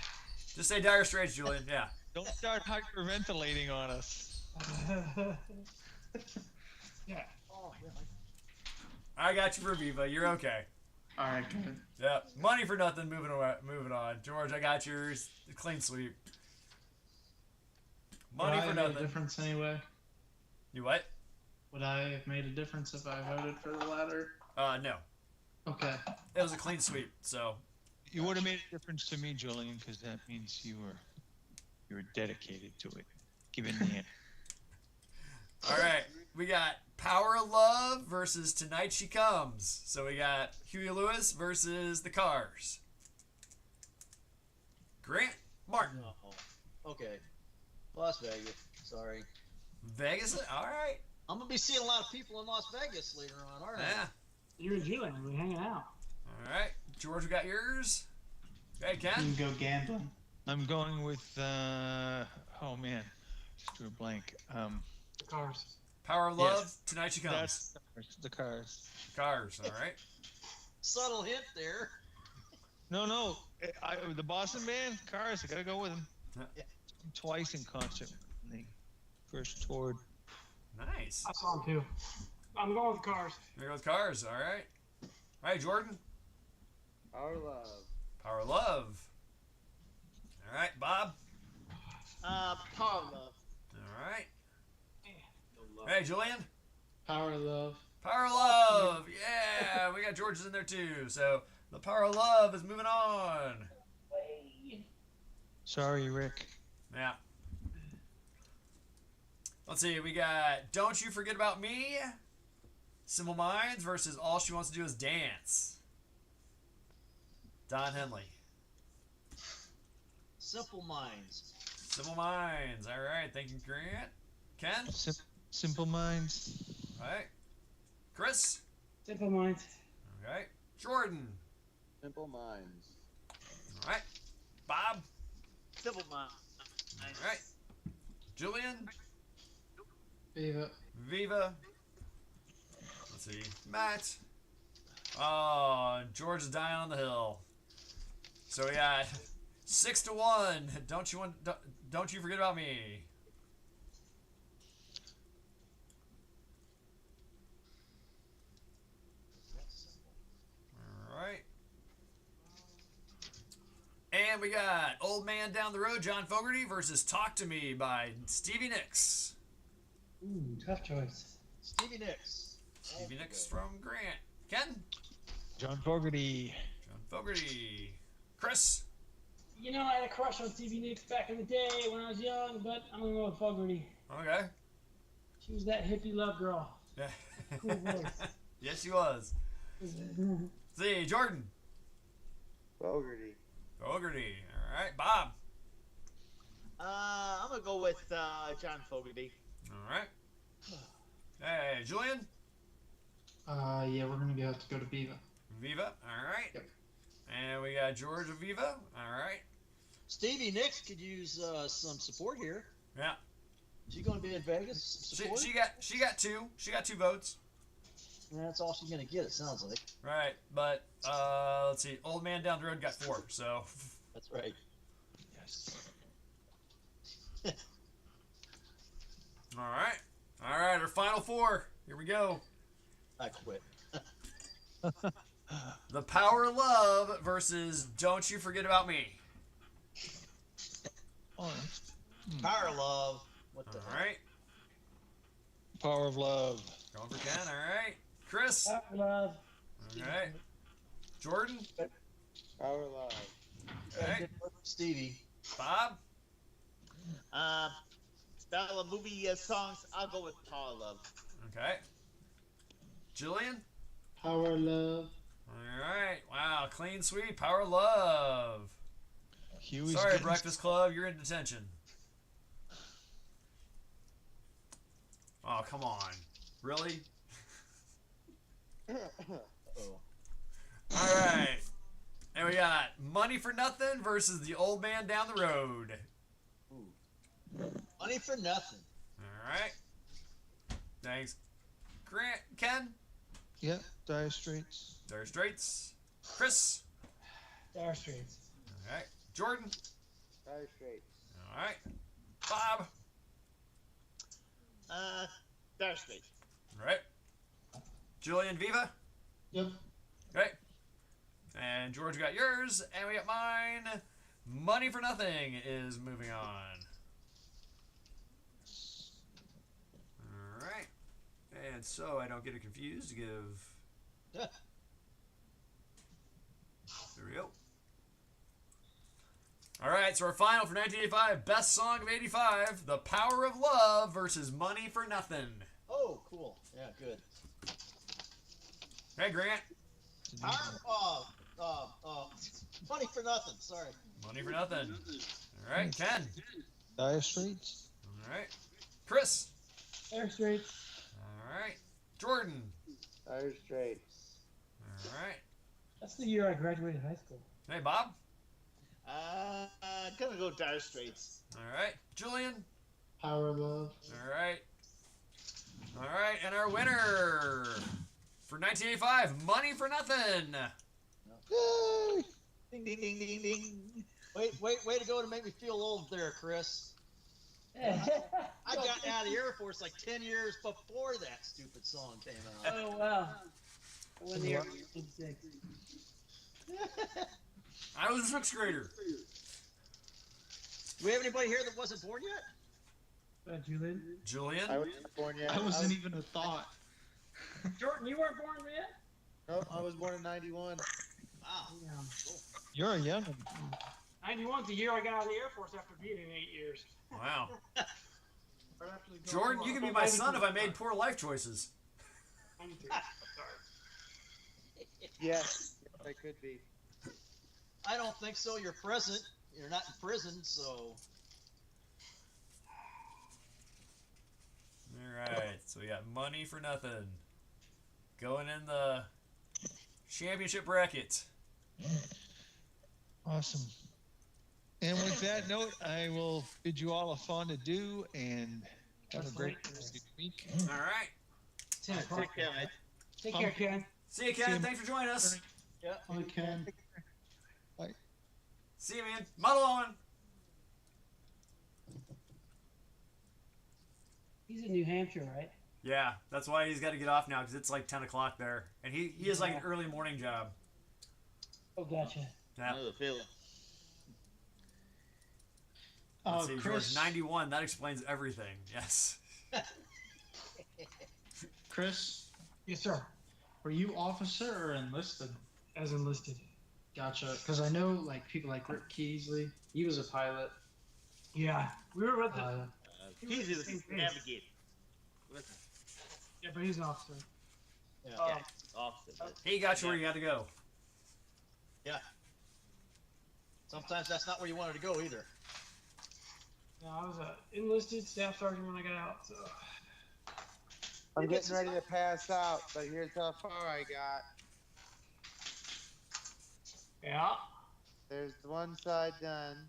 Just say Dire Straits, Julian. Yeah. Don't start hyperventilating on us. Yeah. Oh, yeah. I got you for Viva. You're okay. All right, good. Yep. Money for nothing. Moving away. Moving on. George, I got yours. Clean sweep. Money Would I for have made a nothing. difference anyway? You what? Would I have made a difference if I voted for the latter? No. Okay. It was a clean sweep. So. You would have made a difference to me, Julian, because that means you were dedicated to it. Given the All right. We got Power of Love versus Tonight She Comes. So we got Huey Lewis versus the Cars. Grant Martin. No. Okay. Las Vegas. Sorry. Vegas. All right. I'm gonna be seeing a lot of people in Las Vegas later on. All right. Yeah. You and Julian, we're hanging out. All right. George, we got yours. Okay, You Ken. can go gambling. I'm going with oh man, just drew a blank. The Cars. Power of Yes. Love. Tonight She Comes. That's the Cars. Cars. All right. Subtle hint there. No, the Boston band, Cars. I gotta go with them. Yeah. Twice in concert when they first toured. Nice. I saw him too. I'm going with Cars. There goes Cars. All right. All right, Jordan. Our love. Power of Love. All right, Bob. Power Love. All right. No love. Hey, Julian. Power of Love. Power of Love. Yeah, we got George's in there too. So the Power of Love is moving on. Sorry, Rick. Yeah. Let's see. We got Don't You Forget About Me. Simple Minds versus All She Wants to Do Is Dance. Don Henley. Simple Minds. Simple Minds. All right. Thank you, Grant. Ken. Simple Minds. All right. Chris. Simple Minds. All right. Jordan. Simple Minds. All right. Bob. Simple Minds. All right. Julian. Viva. Viva. Let's see. Matt. Oh, George is dying on the hill. So we got 6-1. Don't you forget about me. All right. And we got Old Man Down the Road, John Fogerty versus Talk to Me by Stevie Nicks. Ooh, tough choice. Stevie Nicks. Stevie Nicks from Grant. Ken? John Fogerty. John Fogerty. Chris? You know, I had a crush on Stevie Nicks back in the day when I was young, but I'm gonna go with Fogerty. Okay. She was that hippie love girl. Yeah. Cool voice. Yes, she was. See, Jordan. Fogerty. Fogerty. All right. Bob. I'm gonna go with John Fogerty. All right. Hey, Julian. Yeah, we're gonna have to go to Viva. Viva. All right. Yep. And we got George of Viva. All right. Stevie Nicks could use some support here. Yeah. She going to be in Vegas? Support? She got two. She got 2 votes. Yeah, that's all she's going to get, it sounds like. Right. But let's see. Old Man Down the Road got 4. So. That's right. Yes. All right. All right. Our final 4. Here we go. I quit. The Power of Love versus Don't You Forget About Me. Oh, Power Love. What the All hell? right. Power of Love. Going for Ken. All right. Chris. All Love. right. Jordan. Our love. All right. Stevie. Bob. Style of movie songs. I'll go with Power Love. Okay. Jillian. Power of Love. All right. Wow. Clean sweep. Power of Love. Huey's Sorry, getting- Breakfast Club. You're in detention. Oh, come on. Really? Oh. All right. And we got Money for Nothing versus The Old Man Down the Road. Money for nothing. All right. Thanks. Grant, Ken, Yep, Dire Straits. Dire Straits, Chris. Dire Straits. All right. Jordan. Dire Straits. All right. Bob. Dire Straits. All right. Julian Viva. Yep. Okay. And George got yours, and we got mine. Money for Nothing is moving on. Alright. And so I don't get it confused, give... There we go. Alright, so our final for 1985, best song of 85, The Power of Love versus Money for Nothing. Oh, cool. Yeah, good. Hey, Grant. Money for Nothing. Sorry. Money for Nothing. Alright, Ken. Dire Straits. Alright. Chris. Dire Straits. Alright. Jordan. Dire Straits. Alright. That's the year I graduated high school. Hey, Bob. Gonna go Dire Straits. Alright. Julian. Power of Love. Alright. Alright, and our winner for 1985, Money for Nothing. Yay! Ding, ding, ding, ding, ding. Way to go to make me feel old there, Chris. I got out of the Air Force like 10 years before that stupid song came out. Oh wow. When the year was 6. I was a 6th grader. Do we have anybody here that wasn't born yet? Julian. Julian. I wasn't born yet. I wasn't even a thought. Jordan, you weren't born yet? Nope, I was born in '91. Wow. Yeah. You're a young one. 91's the year I got out of the Air Force after being in 8 years. Wow. Right after the Jordan, you can be my son if I made poor life choices. 93. Sorry. Yes, I could be. I don't think so. You're present. You're not in prison, so. Alright, so we got Money for Nothing. Going in the championship bracket. Awesome. And with that note, I will bid you all a fun adieu and have a great rest of the week. Alright. 10 o'clock. Take care, mate. Take care, Ken. See you, Ken. Thanks for joining us. Yeah. I can. See you, man. Muddle on. He's in New Hampshire, right? Yeah, that's why he's got to get off now because it's like 10 o'clock there. And he has like an early morning job. Oh, gotcha. Yeah. I know the feeling. Let's see, Chris. George, 91. That explains everything. Yes. Chris, Yes, sir. were you officer or enlisted? As enlisted. Gotcha. Because I know like people like Rick Keesley. He was a pilot. Yeah. We were with the. Easy to navigate. Listen, Yeah, but he's an officer. Yeah. officer. He got you where you had to go. Sometimes that's not where you wanted to go either. No, I was a enlisted staff sergeant when I got out. So. I'm getting ready to pass out, but here's how far I got. Yeah. There's one side done.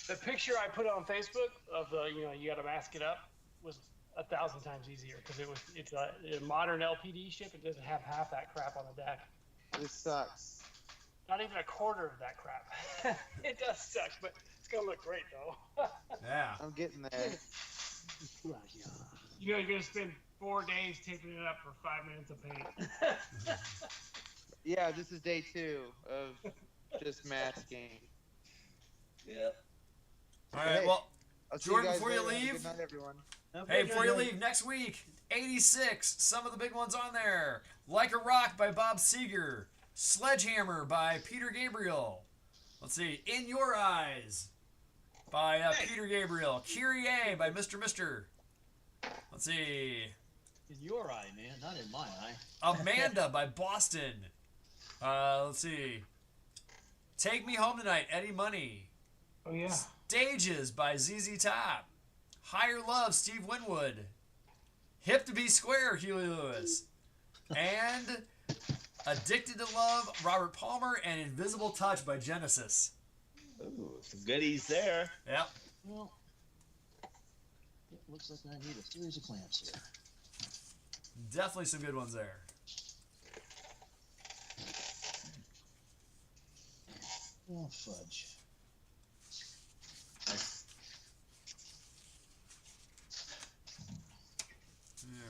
The picture I put on Facebook of the, you got to mask it up was 1,000 times easier because it's a modern LPD ship. It doesn't have half that crap on the deck. This sucks. Not even a quarter of that crap. It does suck, but it's gonna look great though. Yeah. I'm getting there. You're gonna spend 4 days taping it up for 5 minutes of paint. Yeah, this is day 2 of just masking. Yeah. All right, Hey, well, I'll see Jordan, guys before you later. leave- Good night, everyone. hey, before you leave, next week, 86, some of the big ones on there. Like a Rock by Bob Seger. Sledgehammer by Peter Gabriel. Let's see, In Your Eyes by Peter Gabriel. Kyrie by Mr. Mister. Let's see, In your eye, man, not in my eye. Amanda by Boston. Let's see, Take Me Home Tonight, Eddie Money. Oh yeah. Stages by ZZ Top. Higher Love, Steve Winwood. Hip to Be Square, Huey Lewis. And Addicted to Love, Robert Palmer, and Invisible Touch by Genesis. Ooh, some goodies there. Yep. Well, it looks like I need a series of clamps here. Definitely some good ones there. Oh, fudge.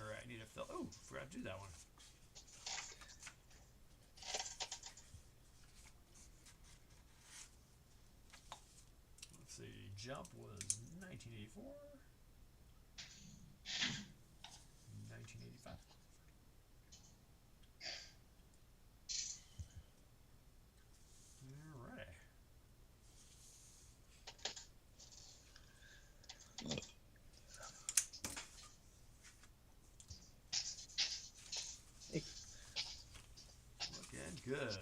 Alright, need to fill. Oh, forgot to do that one. jump was 1984. 1985. All right. Looking good.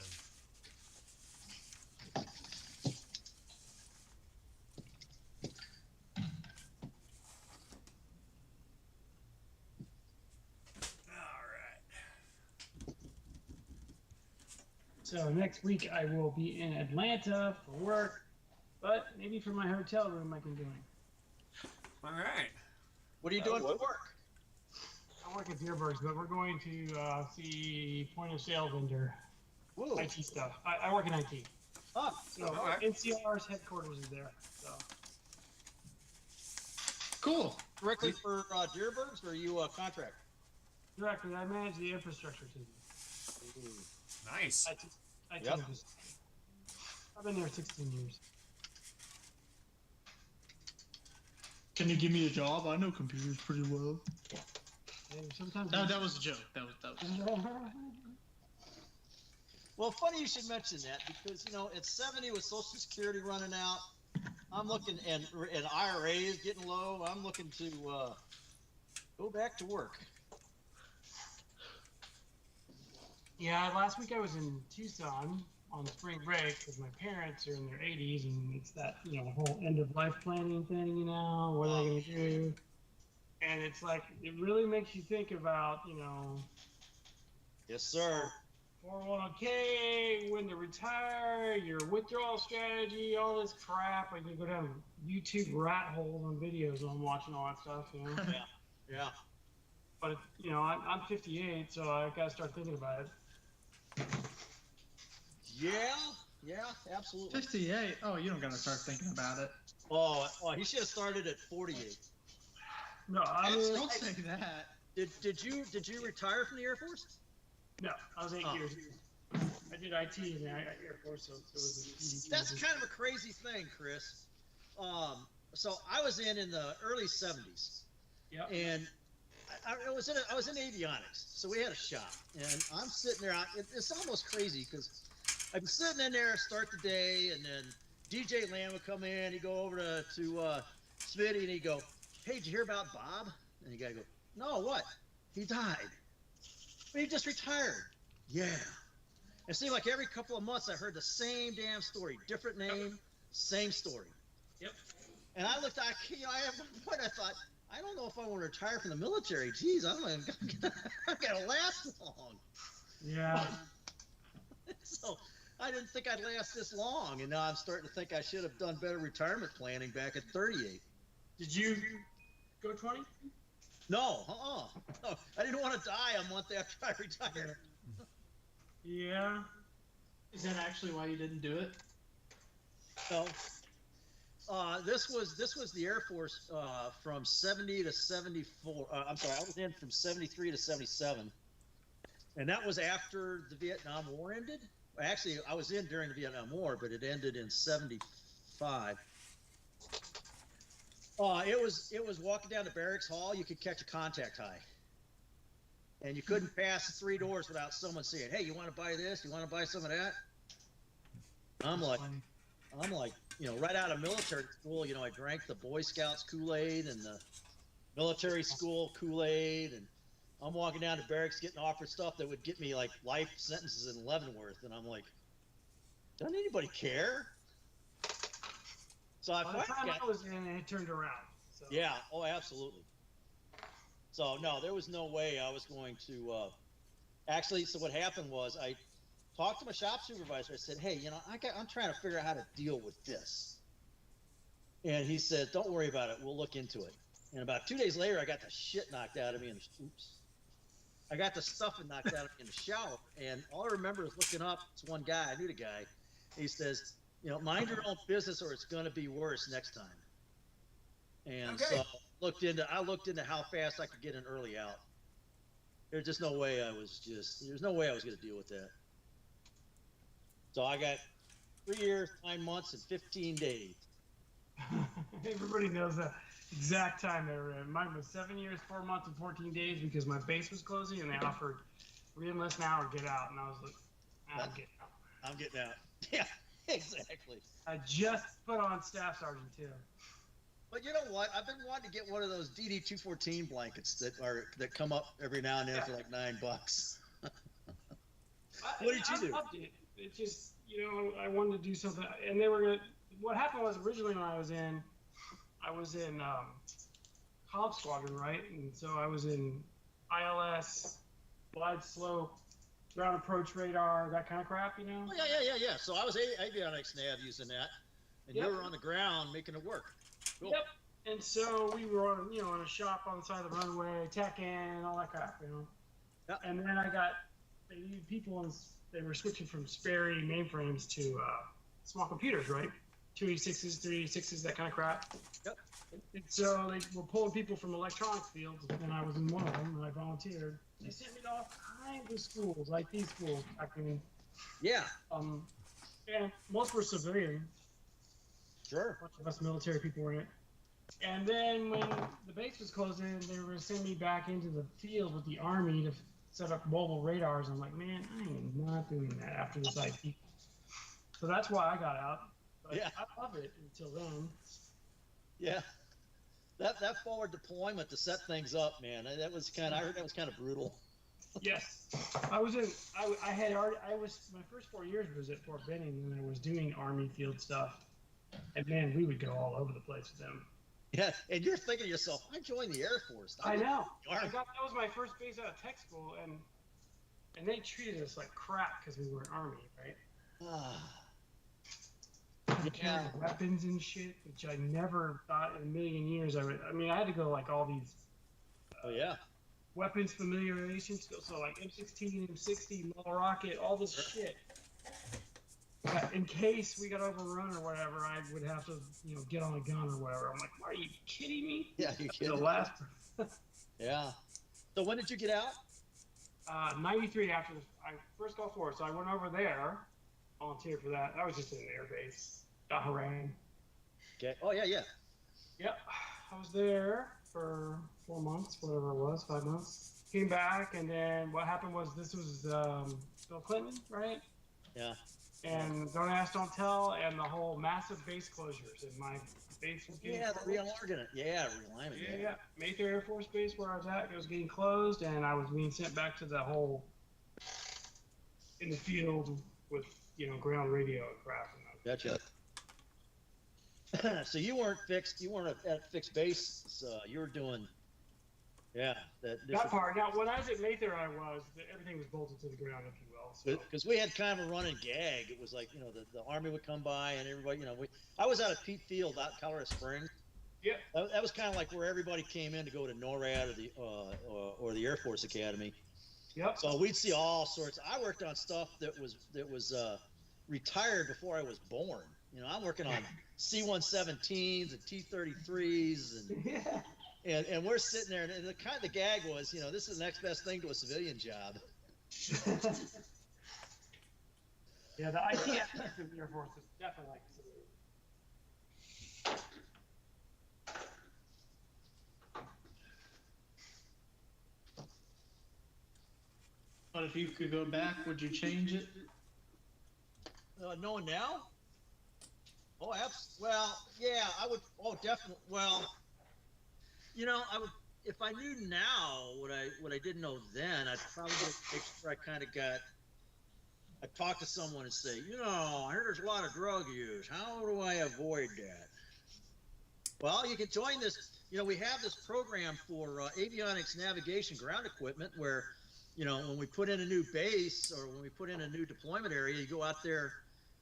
So next week I will be in Atlanta for work, but maybe for my hotel room I can join. All right. What are you doing for work? I work at Deerbergs, but we're going to see point of sale vendor Whoa. IT stuff. I work in IT. Oh, So Okay. NCR's headquarters is there. So Cool. directly for Deerbergs, or are you a contract? directly, I manage the infrastructure team. Nice. IT Yep. infrastructure. I've been there 16 years. Can you give me a job? I know computers pretty well. And sometimes That was a joke. That was. Well, funny you should mention that because, you know, at 70 with Social Security running out, I'm looking, and IRA is getting low, I'm looking to go back to work. Yeah, last week I was in Tucson on spring break because my parents are in their 80s, and it's that, you know, whole end of life planning thing, you know, what are they going to do? And it's like, it really makes you think about, you know, Yes, sir. 401k, when to retire, your withdrawal strategy, all this crap. Like, you go down YouTube rat holes on videos, and I'm watching all that stuff, you know. Yeah. But, you know, I'm 58, so I got to start thinking about it. Yeah, absolutely. 58. Oh, you don't gotta start thinking about it. Oh, he should have started at 48. No, I mean, Don't say that. Did you retire from the Air Force? no, I was 8 Oh. years. I did IT in the Air Force, so it was. That's kind of a crazy thing, Chris. So I was in the early 70s, Yeah. and I was in avionics, so we had a shop, and I'm sitting there. It's almost crazy because I'm sitting in there, start the day, and then DJ Lamb would come in. He'd go over to Smitty, and he'd go, "Hey, did you hear about Bob?" And the guy go, "No, what? He died. But he just retired." Yeah. It seemed like every couple of months I heard the same damn story, different name, same story. Yep. And I looked, at one point I thought, I don't know if I want to retire from the military. Geez, I'm gonna last long. Yeah. So I didn't think I'd last this long, and now I'm starting to think I should have done better retirement planning back at 38. Did you go 20? No, no, I didn't want to die a month after I retired. Yeah. Is that actually why you didn't do it? So, this was the Air Force from 70 to 74. I'm sorry, I was in from 73 to 77, and that was after the Vietnam War ended. Actually, I was in during the Vietnam War, but it ended in 75. It was walking down the barracks hall. You could catch a contact high, and you couldn't pass the 3 doors without someone saying, "Hey, you want to buy this? You want to buy some of that?" I'm like, you know, right out of military school, you know, I drank the Boy Scouts Kool-Aid and the military school Kool-Aid, and I'm walking down to barracks getting offered stuff that would get me like life sentences in Leavenworth, and I'm like, doesn't anybody care? So I By the finally time I was in, it turned around. So. yeah, oh, absolutely. So no, there was no way I was going to. Actually, so what happened was I talked to my shop supervisor. I said, "Hey, you know, I'm trying to figure out how to deal with this." And he said, "Don't worry about it. We'll look into it." And about 2 days later, I got the shit knocked out of me. I got the stuffing knocked out of me in the shower. And all I remember is looking up. It's one guy. I knew the guy. He says, "You know, mind your own business, or it's going to be worse next time." And Okay. so I looked into how fast I could get an early out. There's just no way there's no way I was going to deal with that. So I got 3 years, 9 months, and 15 days. Everybody knows the exact time they were in. Mine was 7 years, 4 months, and 14 days because my base was closing, and they offered re-enlist now or get out, and I was like, I'm getting out. I'm getting out. Yeah, exactly. I just put on Staff Sergeant too. But you know what? I've been wanting to get one of those DD-214 blankets that come up every now and then for like $9. What did you do? I loved it. It just, I wanted to do something, and they were gonna. What happened was originally when I was in Comp Squadron, right? And so I was in ILS, glide slope, ground approach radar, that kind of crap, Oh, yeah. So I was avionics nav using that, and Yep. you were on the ground making it work. Cool. Yep. And so we were on, on a shop on the side of the runway, tech in, all that crap, Yep. And then they needed people, and they were switching from Sperry mainframes to small computers, right? 286s, 386s, that kind of crap. Yep. And so they were pulling people from electronics fields, and I was in one of them, and I volunteered. They sent me to all kinds of schools, like these schools. Yeah. And most were civilian. Sure. A bunch of us military people were in it. And then when the base was closing, they were going to send me back into the field with the Army to set up mobile radars. I'm like, man, I am not doing that after this IP. So that's why I got out. But Yeah. I love it until then. Yeah. That forward deployment to set things up, man. I heard that was kind of brutal. Yes. My first 4 years was at Fort Benning, and I was doing Army field stuff. And man, we would go all over the place with them. Yeah, and you're thinking to yourself, I joined the Air Force. I know. Army. That was my first base out of tech school, and they treated us like crap because we were an Army, right? You carry weapons and shit, which I never thought in a million years I would. I mean, I had to go like all these Oh yeah. weapons familiarization skills, so like M16, M60, model rocket, all this shit. In case we got overrun or whatever, I would have to, get on a gun or whatever. I'm like, are you kidding me? Yeah, you The kidding? last Yeah. So when did you get out? 93 after I first Gulf War, so I went over there, volunteered for that. I was just in an air base, Bahrain. Okay. Oh yeah. Yep, I was there for 4 months, whatever it was, 5 months. Came back, and then what happened was this was Bill Clinton, right? Yeah. And Don't Ask, Don't Tell, and the whole massive base closures. And my base was getting Yeah, the closed. realignment. Yeah, realignment. Yeah. Mayfair Air Force Base, where I was at, it was getting closed, and I was being sent back to the whole in the field with ground radio and crap. Gotcha. So you weren't fixed. You weren't at fixed base. So you were doing. Yeah. That part. Now, when I was at Mayfair, everything was bolted to the ground, if you will. So. Because we had kind of a running gag. It was like the Army would come by and everybody. I was out at Pete Field out in Colorado Springs. Yeah. That was kind of like where everybody came in to go to NORAD or the Air Force Academy. Yep. So we'd see all sorts. I worked on stuff that was retired before I was born. I'm working on C-117s and T-33s and we're sitting there, and the gag was, this is the next best thing to a civilian job. Yeah, the IT aspect of the Air Force is definitely like civilian. But if you could go back, would you change it? Knowing now? Oh, well, yeah, I would. Oh, definitely. Well, I would. If I knew now what I didn't know then, I'd probably make sure I kind of got. I'd talk to someone and say, I heard there's a lot of drug use. How do I avoid that? Well, you can join this. We have this program for avionics navigation ground equipment where, when we put in a new base or when we put in a new deployment area, you go out there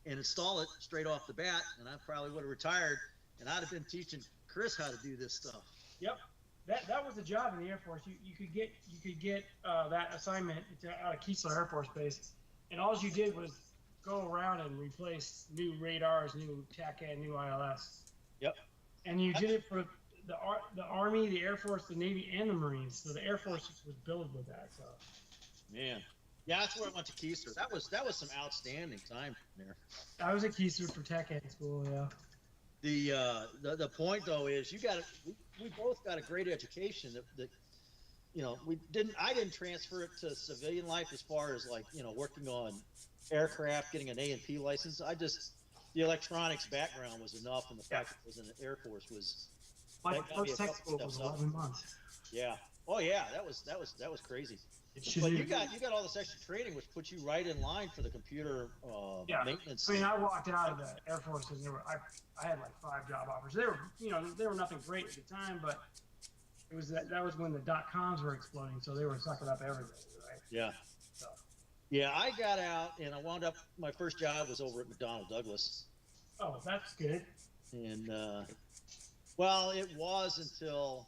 and install it straight off the bat. And I probably would have retired, and I'd have been teaching Chris how to do this stuff. Yep, that was the job in the Air Force. You could get that assignment out of Keesler Air Force Base, and all you did was go around and replace new radars, new TACAD, new ILS. Yep. And you did it for the Army, the Air Force, the Navy, and the Marines. So the Air Force was built with that. So. Man, yeah, that's where I went to Keesler. That was some outstanding time there. I was at Keesler for TACAD school, yeah. The point though is we both got a great education that I didn't transfer it to civilian life as far as like working on aircraft, getting an A&P license. The electronics background was enough, and the fact that it was in the Air Force was My that got me first a tech couple school was steps up. 11 months. Yeah. Oh yeah, that was crazy. But you got all this extra training, which puts you right in line for the computer maintenance. I mean, I walked out of the Air Force and I had like 5 job offers. They were nothing great at the time, but it was that was when the .coms were exploding, so they were sucking up everything, right? Yeah. So. Yeah, I got out and I wound up. My first job was over at McDonnell Douglas. Oh, that's good. And well, it was until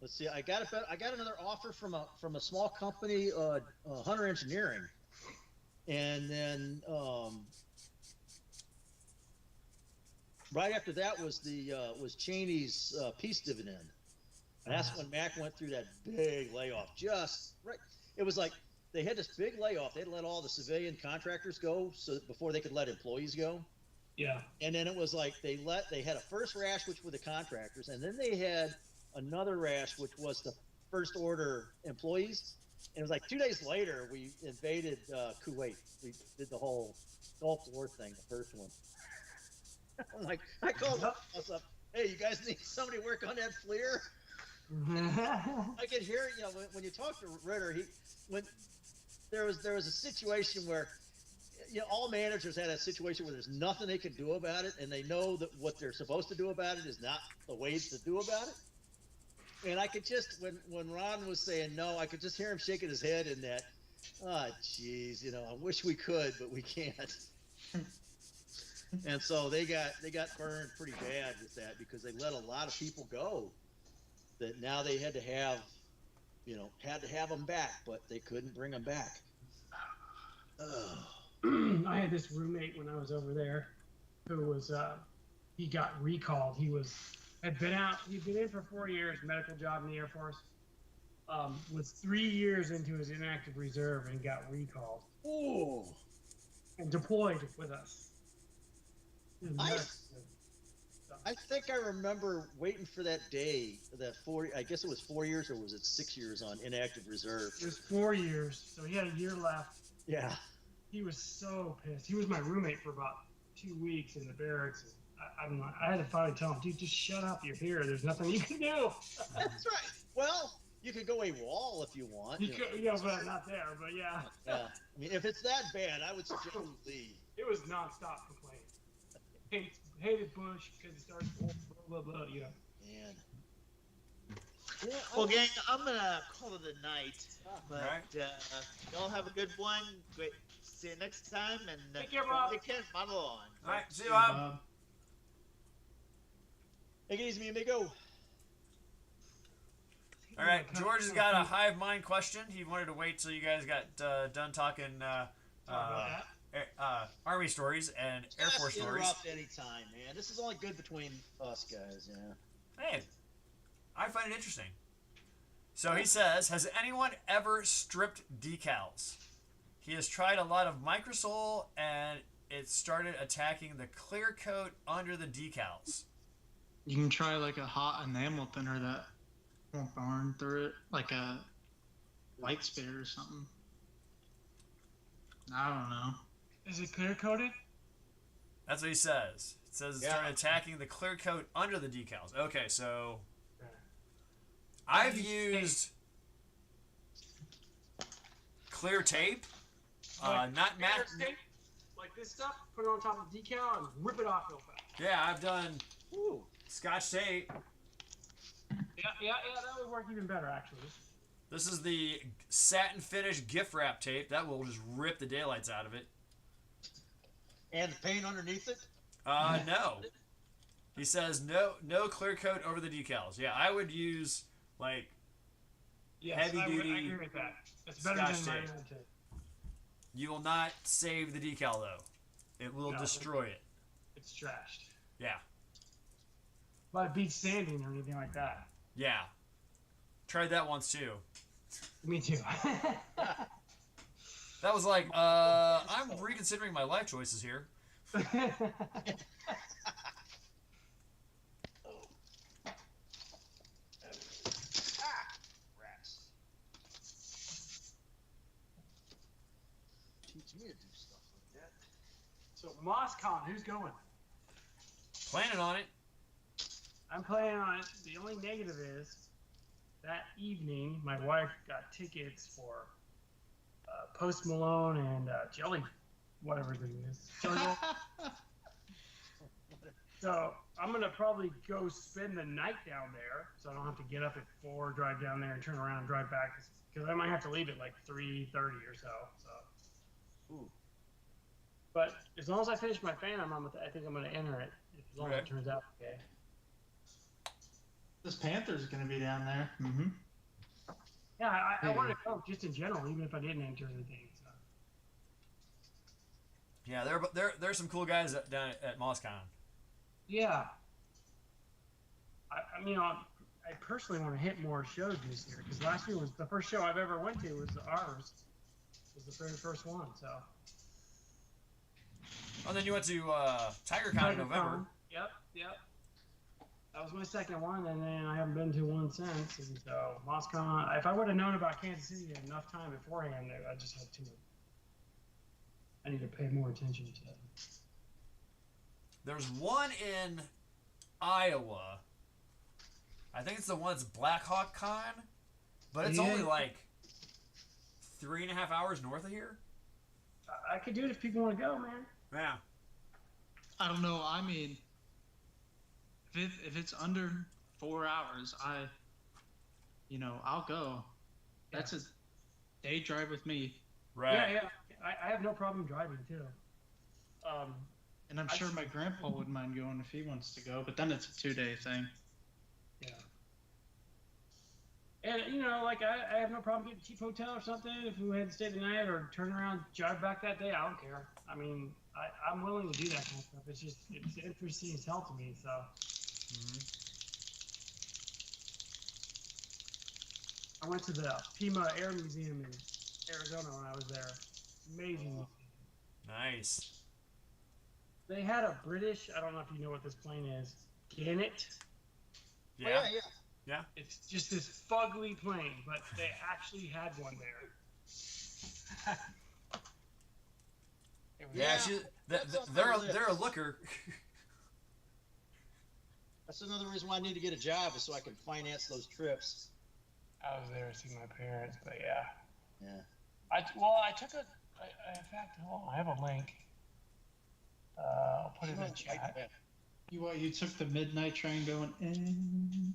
let's see. I got another offer from a small company, Hunter Engineering, and then right after that was Cheney's peace dividend. And that's when Mac went through that big layoff. Just right, it was like they had this big layoff. They'd let all the civilian contractors go before they could let employees go. Yeah. And then it was like they had a first rash, which were the contractors, and then they had another rash, which was the first order employees. And it was like 2 days later, we invaded Kuwait. We did the whole Gulf War thing, the first one. I'm like, I called up, hey, you guys need somebody to work on that FLIR? I could hear, when you talk to Ritter, when there was a situation where, all managers had a situation where there's nothing they can do about it, and they know that what they're supposed to do about it is not the ways to do about it. And I could just, when Ron was saying no, I could just hear him shaking his head in that, geez, I wish we could, but we can't. And so they got burned pretty bad with that because they let a lot of people go. That now they had to have them back, but they couldn't bring them back. I had this roommate when I was over there who was he got recalled. He'd been in for 4 years, medical job in the Air Force. Was 3 years into his inactive reserve and got recalled. Oh. And deployed with us. I think I remember waiting for that day, I guess it was 4 years, or was it 6 years on inactive reserve? It was 4 years, so he had a year left. Yeah. He was so pissed. He was my roommate for about 2 weeks in the barracks. I had to finally tell him, dude, just shut up. You're here. There's nothing you can do. That's right. Well, you could go AWOL if you want. But not there. But yeah. Yeah. I mean, if it's that bad, I would suggest you leave. It was nonstop complaining. Hated Bush because he started blah, blah, blah, Man. Yeah, well, gang, I'm going to call it a night. But right. Y'all have a good one. Great. See you next time. And take care, Bob. Take care. Model on. All right. See you, Bob. Take it easy, amigo. All right. George has got a hive mind question. He wanted to wait till you guys got done talking Army stories and Air Force stories. Interrupt anytime, man. This is only good between us guys, yeah. Hey, I find it interesting. So he says, has anyone ever stripped decals? He has tried a lot of Microsol, and it started attacking the clear coat under the decals. You can try like a hot enamel thinner that won't burn through it, like a light sphere or something. I don't know. Is it clear coated? That's what he says. It says it started attacking the clear coat under the decals. Okay, so I've used clear tape, not matte tape, like this stuff. Put it on top of the decal and rip it off real fast. Yeah, I've done Scotch tape. Yeah, that would work even better actually. This is the satin finish gift wrap tape. That will just rip the daylights out of it. And the paint underneath it? No. He says no clear coat over the decals. Yeah, I would use like heavy duty. I agree with that. It's better Scotch than tape. my own tape. You will not save the decal though. It will destroy it. It's trashed. Yeah. But it beats sanding or anything like that. Yeah. Tried that once too. Me too. That was like, I'm reconsidering my life choices here. me to do stuff like that. So MossCon, who's going? Planning on it. I'm planning on it. The only negative is that evening my wife got tickets for Post Malone and Jelly, whatever his name is. Jelly Roll. So I'm gonna probably go spend the night down there, so I don't have to get up at 4, drive down there, and turn around and drive back, because I might have to leave at like 3:30 or so. Ooh. But as long as I finish my Phantom, I think I'm gonna enter it. As long as it turns out okay. This Panther's gonna be down there. Mm-hmm. Yeah, I wanted to go just in general, even if I didn't enter anything. So. Yeah, there's some cool guys down at MossCon. Yeah. I mean, I personally want to hit more shows this year, because last year was the first show I've ever went to was ours. It was the very first one, so. Oh, then you went to TigerCon in November. Yep. That was my second one, and then I haven't been to one since. And so MossCon, if I would have known about Kansas City enough time beforehand, I just had to. I need to pay more attention to them. There's one in Iowa. I think it's the one that's Black Hawk Con, but it's only like 3.5 hours north of here. I could do it if people want to go, man. Yeah. I don't know. I mean, if it's under 4 hours, I'll go. That's a day drive with me. Right. Yeah. I have no problem driving too. And I'm sure my grandpa wouldn't mind going if he wants to go, but then it's a 2-day thing. Yeah. And I have no problem getting a cheap hotel or something if we had to stay the night or turn around, drive back that day. I don't care. I mean, I'm willing to do that kind of stuff. It's just it's interesting as hell to me. So. I went to the Pima Air Museum in Arizona when I was there. Amazing. Nice. They had a British, I don't know if you know what this plane is, Gannet. Yeah. Oh, yeah. It's just this fugly plane, but they actually had one there. Yeah, they're a looker. That's another reason why I need to get a job, is so I can finance those trips. I was there to see my parents, but yeah. Yeah. I took in fact, hold on, I have a link. I'll put it in the chat. You took the midnight train going in.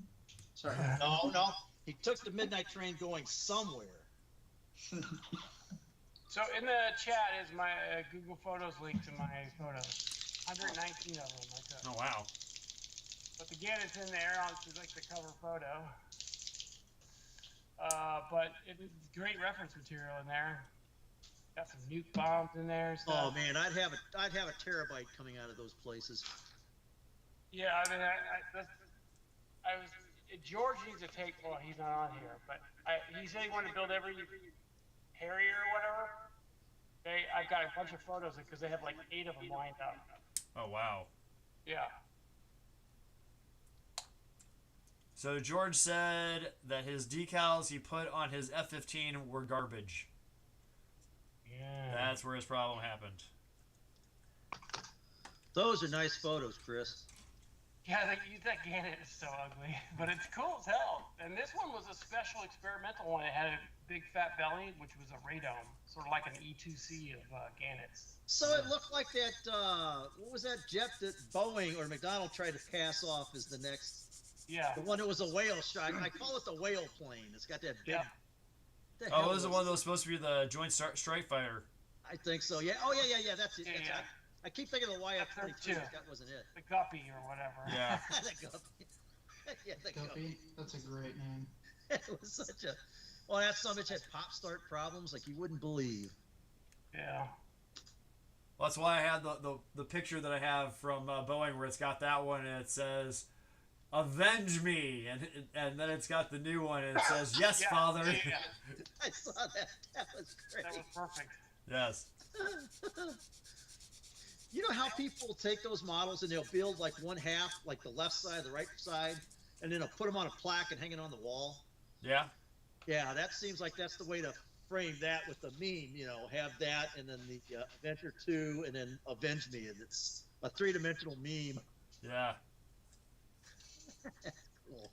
Sorry. No. He took the midnight train going somewhere. So in the chat is my Google Photos link to my photos. 119 of them I took. Oh wow. But the Gannet's in there, it's like the cover photo. But it's great reference material in there. Got some nuke bombs in there. And stuff. Oh man, I'd have a terabyte coming out of those places. Yeah, I mean, George needs to take. Well, he's not on here, but he said he wanted to build every Harrier or whatever. I've got a bunch of photos because they have like 8 of them lined up. Oh wow. Yeah. So George said that his decals he put on his F-15 were garbage. Yeah. That's where his problem happened. Those are nice photos, Chris. Yeah, that Gannet is so ugly, but it's cool as hell. And this one was a special experimental one. It had a big fat belly, which was a radome, sort of like an E2C of Gannets. So it looked like that, what was that jet that Boeing or McDonnell tried to pass off as the next? Yeah. The one that was a whale shot. I call it the whale plane. It's got that big. Yeah. Oh, it was the one that was supposed to be the Joint Strike Fighter. I think so. Yeah. Oh yeah. That's it. Yeah, That's yeah. it. I keep thinking of the YF-22. That wasn't it. The Guppy or whatever. Yeah. The Guppy. Yeah, the Guppy. Guppy. That's a great name. It was such a. Well, that son of a bitch had pop start problems like you wouldn't believe. Yeah. Well, that's why I had the picture that I have from Boeing where it's got that one and it says, "Avenge me," and then it's got the new one and it says, "Yes, Yeah, Father." yeah. I saw that. That was great. That was perfect. Yes. You know how people take those models and they'll build like one half, like the left side, the right side, and then they'll put them on a plaque and hang it on the wall? Yeah. Yeah, that seems like that's the way to frame that with the meme. You know, have that, and then the Adventure 2, and then Avenge Me, and it's a 3-dimensional meme. Yeah. Cool.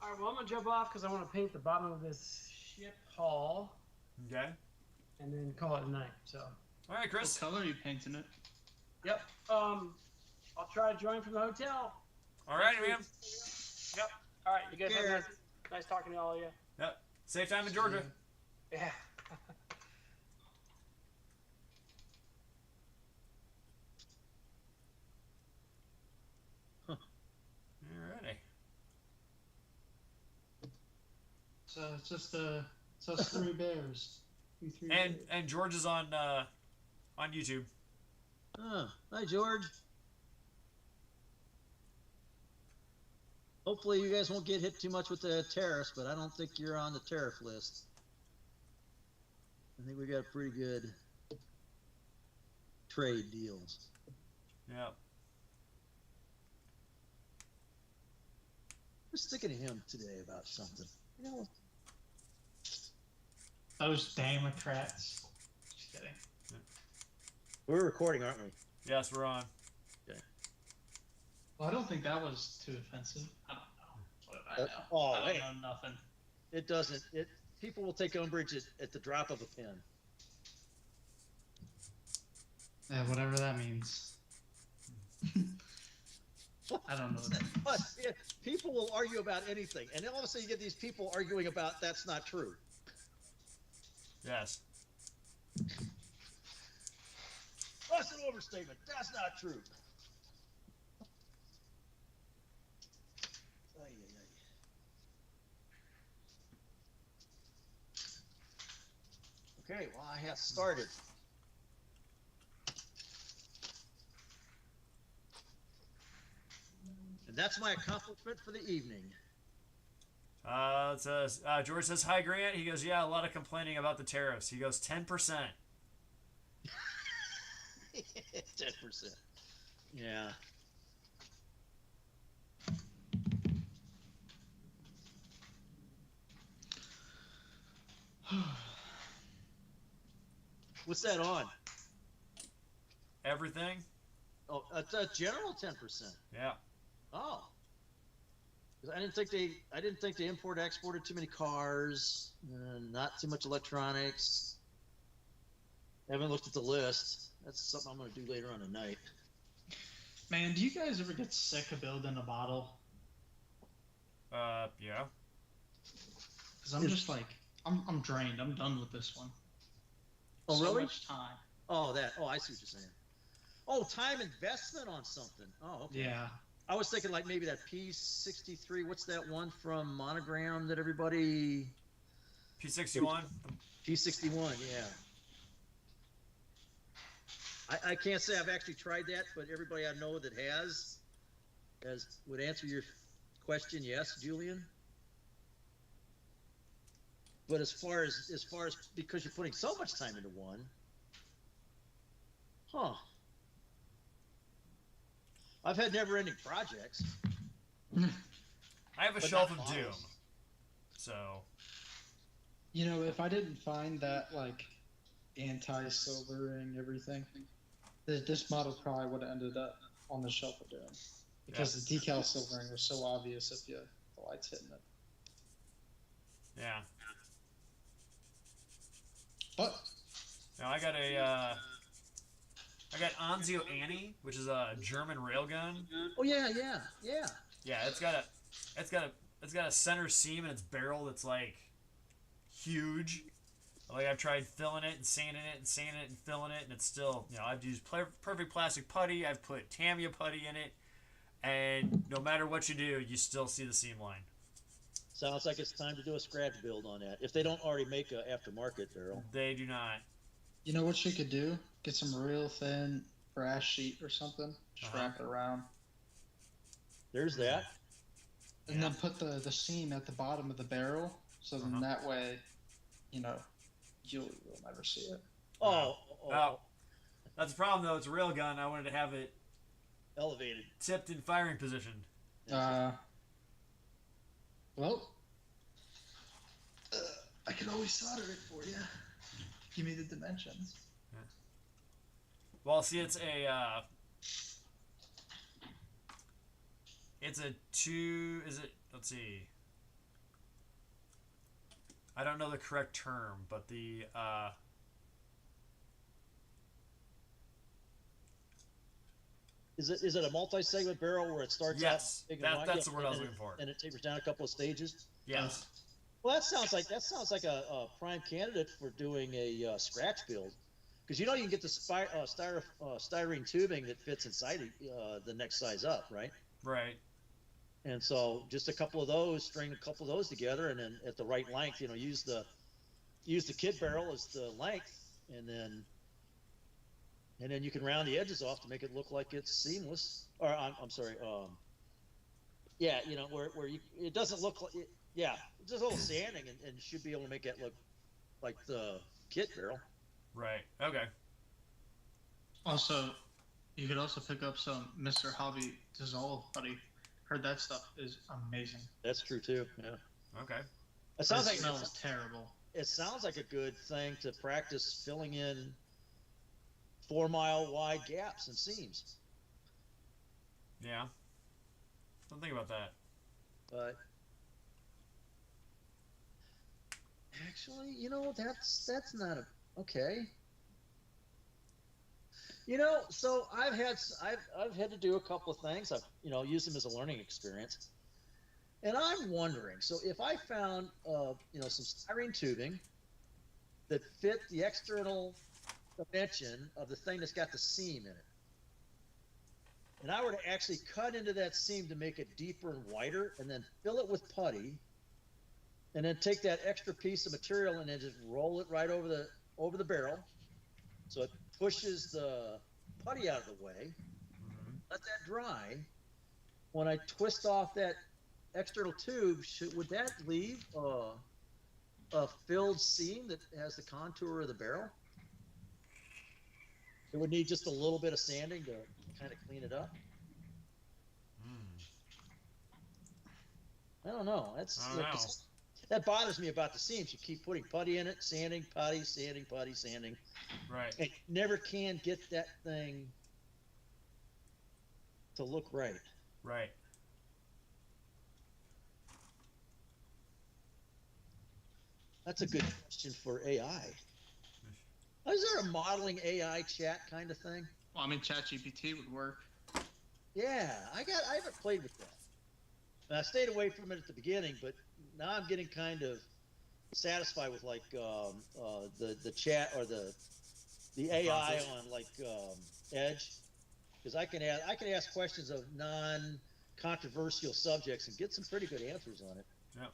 All right, well, I'm gonna jump off because I want to paint the bottom of this ship hull Okay. and then call it a night. So, All right, What Chris. color are you painting it? yep. I'll try to join from the hotel. All right, man. Yep. All right, you guys have a Cheers. nice talking to all of you. Yep. Safe time in Georgia. Yeah. Alrighty. So it's just it's us three bears. We three And bears. George is on YouTube. Oh, hi, George. Hopefully you guys won't get hit too much with the tariffs, but I don't think you're on the tariff list. I think we got pretty good trade deals. Yep. I was thinking of him today about something. You know, Those Democrats. Just kidding. we're recording, aren't we? Yes, we're on. Well, I don't think that was too offensive. I don't know. What did I know? Oh, I don't hey. know nothing. It doesn't. It people will take umbrage at the drop of a pen. Yeah, whatever that means. I don't know what that means. But yeah, people will argue about anything, and then all of a sudden you get these people arguing about that's not true. Yes. That's an overstatement. That's not true. Ay, ay, ay. Okay, well, I have started. And that's my accomplishment for the evening. It says George says hi, Grant. He goes, yeah, a lot of complaining about the tariffs. He goes 10%. 10%. Yeah. What's that on? Everything. Oh, it's a general 10%. Yeah. Oh. 'Cause I didn't think they import exported too many cars, not too much electronics. I haven't looked at the list. That's something I'm going to do later on tonight. Man, do you guys ever get sick of building a bottle? Yeah. Because I'm just like, I'm drained. I'm done with this one. Oh, So really? much time. Oh, that. Oh, I see what you're saying. Oh, time investment on something. Oh, okay. Yeah. I was thinking like maybe that P63. What's that one from Monogram that everybody? P61. P61. Yeah. I can't say I've actually tried that, but everybody I know that has would answer your question. Yes, Julian. But as far as because you're putting so much time into one, huh? I've had never-ending projects. I have a But shelf not of doom. models. So. You know, if I didn't find that like anti-silvering everything, this model probably would have ended up on the shelf of doom because the decal silvering was so obvious if the light's hitting it. Yeah. But Now I got Anzio Annie, which is a German railgun. Oh yeah. Yeah, it's got a center seam in its barrel that's like huge. Like I've tried filling it and sanding it and sanding it and filling it, and it's still, I've used perfect plastic putty. I've put Tamiya putty in it, and no matter what you do, you still see the seam line. Sounds like it's time to do a scratch build on that. If they don't already make a aftermarket barrel. They do not. you know what you could do? Get some real thin brass sheet or something, just Uh-huh. wrap it around, There's that. and then put the seam at the bottom of the barrel, so then Uh-huh. that way, you'll never see it. Oh, Well, that's the problem though. It's a railgun. I wanted to have it elevated. tipped in firing position. Well, I can always solder it for you. Give me the dimensions. Well, see, it's a two. Is it? Let's see. I don't know the correct term, but the Is it a multi-segment barrel where it starts yes, out big and wide, that's the word I was looking for. and it tapers down a couple of stages? Yes. Well, that sounds like a prime candidate for doing a scratch build, because you can get the styrene tubing that fits inside the next size up, right? Right. And so just a couple of those, string a couple of those together, and then at the right length, use the kit barrel as the length, and then you can round the edges off to make it look like it's seamless. Or I'm sorry, yeah, where it doesn't look like it, yeah, just a little sanding, and you should be able to make it look like the kit barrel. Right. Okay. Also, you could also pick up some Mr. Hobby Dissolve Putty. Heard that stuff is amazing. That's true too. Yeah. Okay. It sounds It like smells terrible. It sounds like a good thing to practice filling in 4-mile wide gaps and seams. Yeah. Don't think about that. But actually, that's not okay. So I've had to do a couple of things. I've used them as a learning experience, and I'm wondering. So if I found some styrene tubing that fit the external dimension of the thing that's got the seam in it, and I were to actually cut into that seam to make it deeper and wider, and then fill it with putty, and then take that extra piece of material and then just roll it right over the barrel, so it pushes the putty out of the way. Let that dry. When I twist off that external tube, would that leave a filled seam that has the contour of the barrel? It would need just a little bit of sanding to kind of clean it up. I don't know. That bothers me about the seams. You keep putting putty in it, sanding, putty, sanding, putty, sanding. Right. And you never can get that thing to look right. Right. That's a good question for AI. Is there a modeling AI chat kind of thing? Well, I mean, ChatGPT would work. Yeah, I haven't played with that. And I stayed away from it at the beginning, but now I'm getting kind of satisfied with like the chat or the AI on like Edge, because I can ask questions of non-controversial subjects and get some pretty good answers on it. Yep.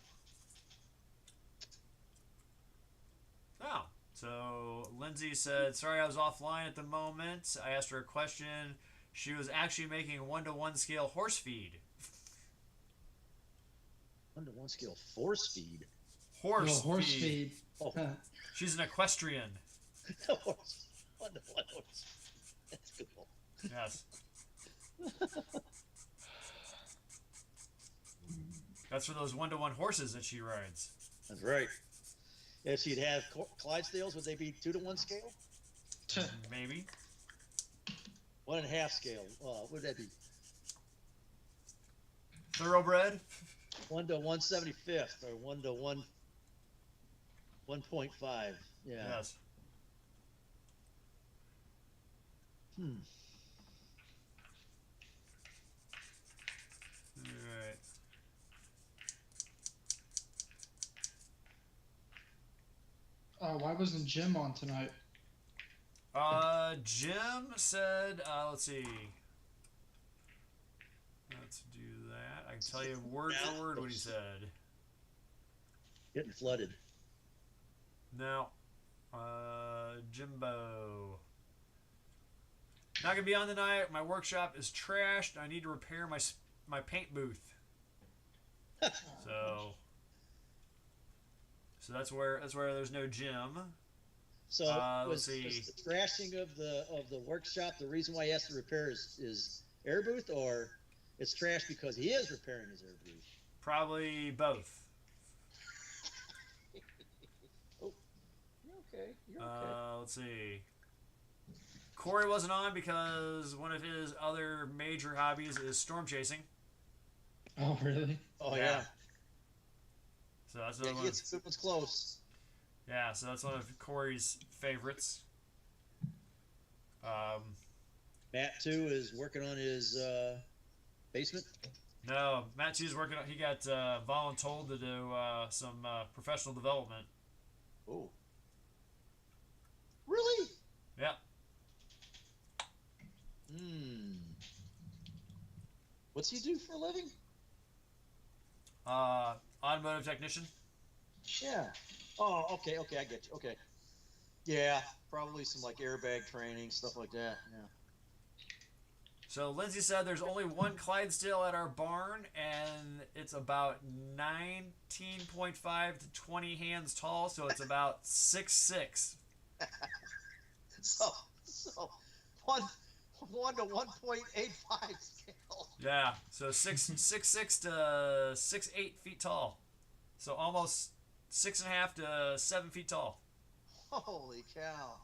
Oh, so Lindsay said, "Sorry, I was offline at the moment. I asked her a question. She was actually making a 1-to-1 scale horse feed." 1-to-1 scale force feed. Horse horse feed. feed. Oh, She's an equestrian. horse. 1-to-1 horse. That's cool. Yes. That's for those 1-to-1 horses that she rides. That's right. If she'd have Clydesdales, would they be 2-to-1 scale? Maybe. 1.5 scale. What would that be? Thoroughbred. 1 to 1/75th or 1 to 1.5. Yeah. Yes. All right. Why wasn't Jim on tonight? Jim said, let's see. Let's do that. I can tell you word for word what he said. Getting flooded. No. Jimbo. Not gonna be on tonight. My workshop is trashed. I need to repair my paint booth. So that's where there's no Jim. So was the trashing of the workshop the reason why he has to repair his air booth, or it's trash because he is repairing his air booth? Probably both. okay. You're okay. Let's see. Corey wasn't on because one of his other major hobbies is storm chasing. Oh, really? Oh yeah. So that's Yeah, another one. it's close. Yeah, so that's one of Corey's favorites. Matt too is working on his basement. No, Matt T's working on. He got voluntold to do some professional development. Oh. Really? Yeah. What's he do for a living? Automotive technician. Yeah. Oh, okay, I get you. Okay. Yeah, probably some like airbag training, stuff like that. Yeah. So Lindsay said there's only one Clydesdale at our barn, and it's about 19.5 to 20 hands tall, so it's about 6'6". So one to 1.85 scale. Yeah, so 6'6" to 6'8" feet tall, so almost 6.5 to 7 feet tall. Holy cow!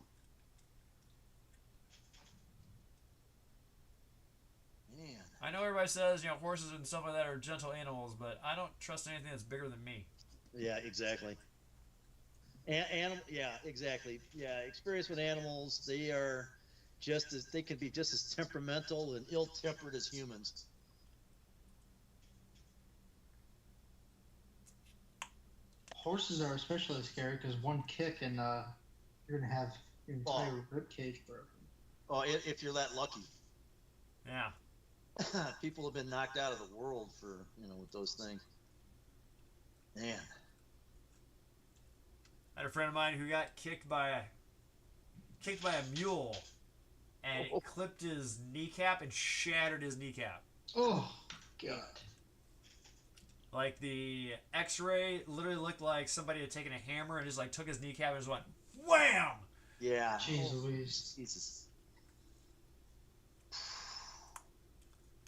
Man. I know everybody says horses and stuff like that are gentle animals, but I don't trust anything that's bigger than me. Yeah, exactly. Yeah, exactly. Yeah, experience with animals, they can be just as temperamental and ill-tempered as humans. Horses are especially scary because one kick and you're gonna have your entire rib cage broken. Oh, if you're that lucky. Yeah. People have been knocked out of the world for with those things. Man. I had a friend of mine who got kicked by a mule, and it clipped his kneecap and shattered his kneecap. Oh God. Like the X-ray literally looked like somebody had taken a hammer and just like took his kneecap and just went wham. Yeah. Jeez Louise. Jesus.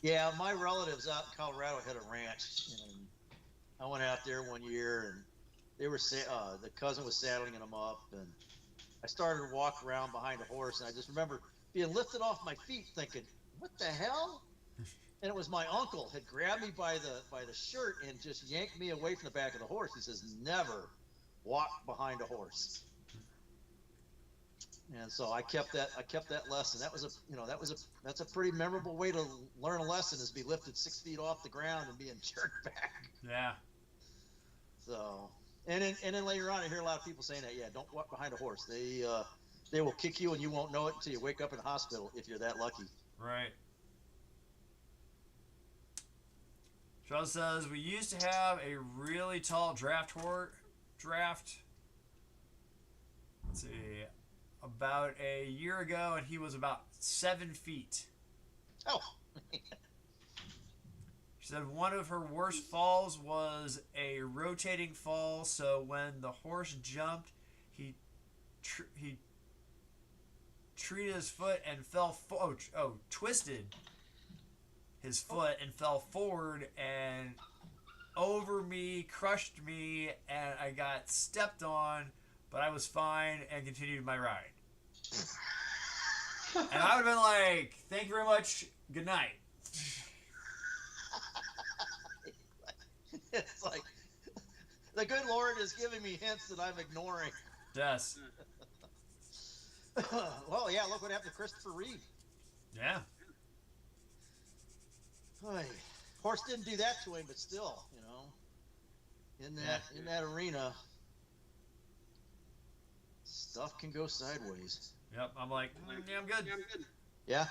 Yeah, my relatives out in Colorado had a ranch, and I went out there one year, and they were the cousin was saddling them up, and I started to walk around behind a horse, and I just remember being lifted off my feet, thinking, "What the hell?" And it was my uncle had grabbed me by the shirt and just yanked me away from the back of the horse. He says, "Never walk behind a horse." And so I kept that lesson. That's a pretty memorable way to learn a lesson, is be lifted 6 feet off the ground and being jerked back. Yeah. So, and then later on, I hear a lot of people saying that, yeah, don't walk behind a horse. They will kick you and you won't know it until you wake up in the hospital if you're that lucky. Right. Charles says we used to have a really tall draft. Let's see. About a year ago, and he was about 7 feet. Oh. She said one of her worst falls was a rotating fall, so when the horse jumped, he treated his foot and fell twisted his foot and fell forward and over me, crushed me, and I got stepped on, but I was fine and continued my ride. And I would have been like, "Thank you very much. Good night." It's like the good Lord is giving me hints that I'm ignoring. Yes. Well, yeah. Look what happened to Christopher Reeve. Yeah. Boy, horse didn't do that to him, but still, in that arena, stuff can go sideways. Yep. I'm like, yeah, I'm good. Yeah.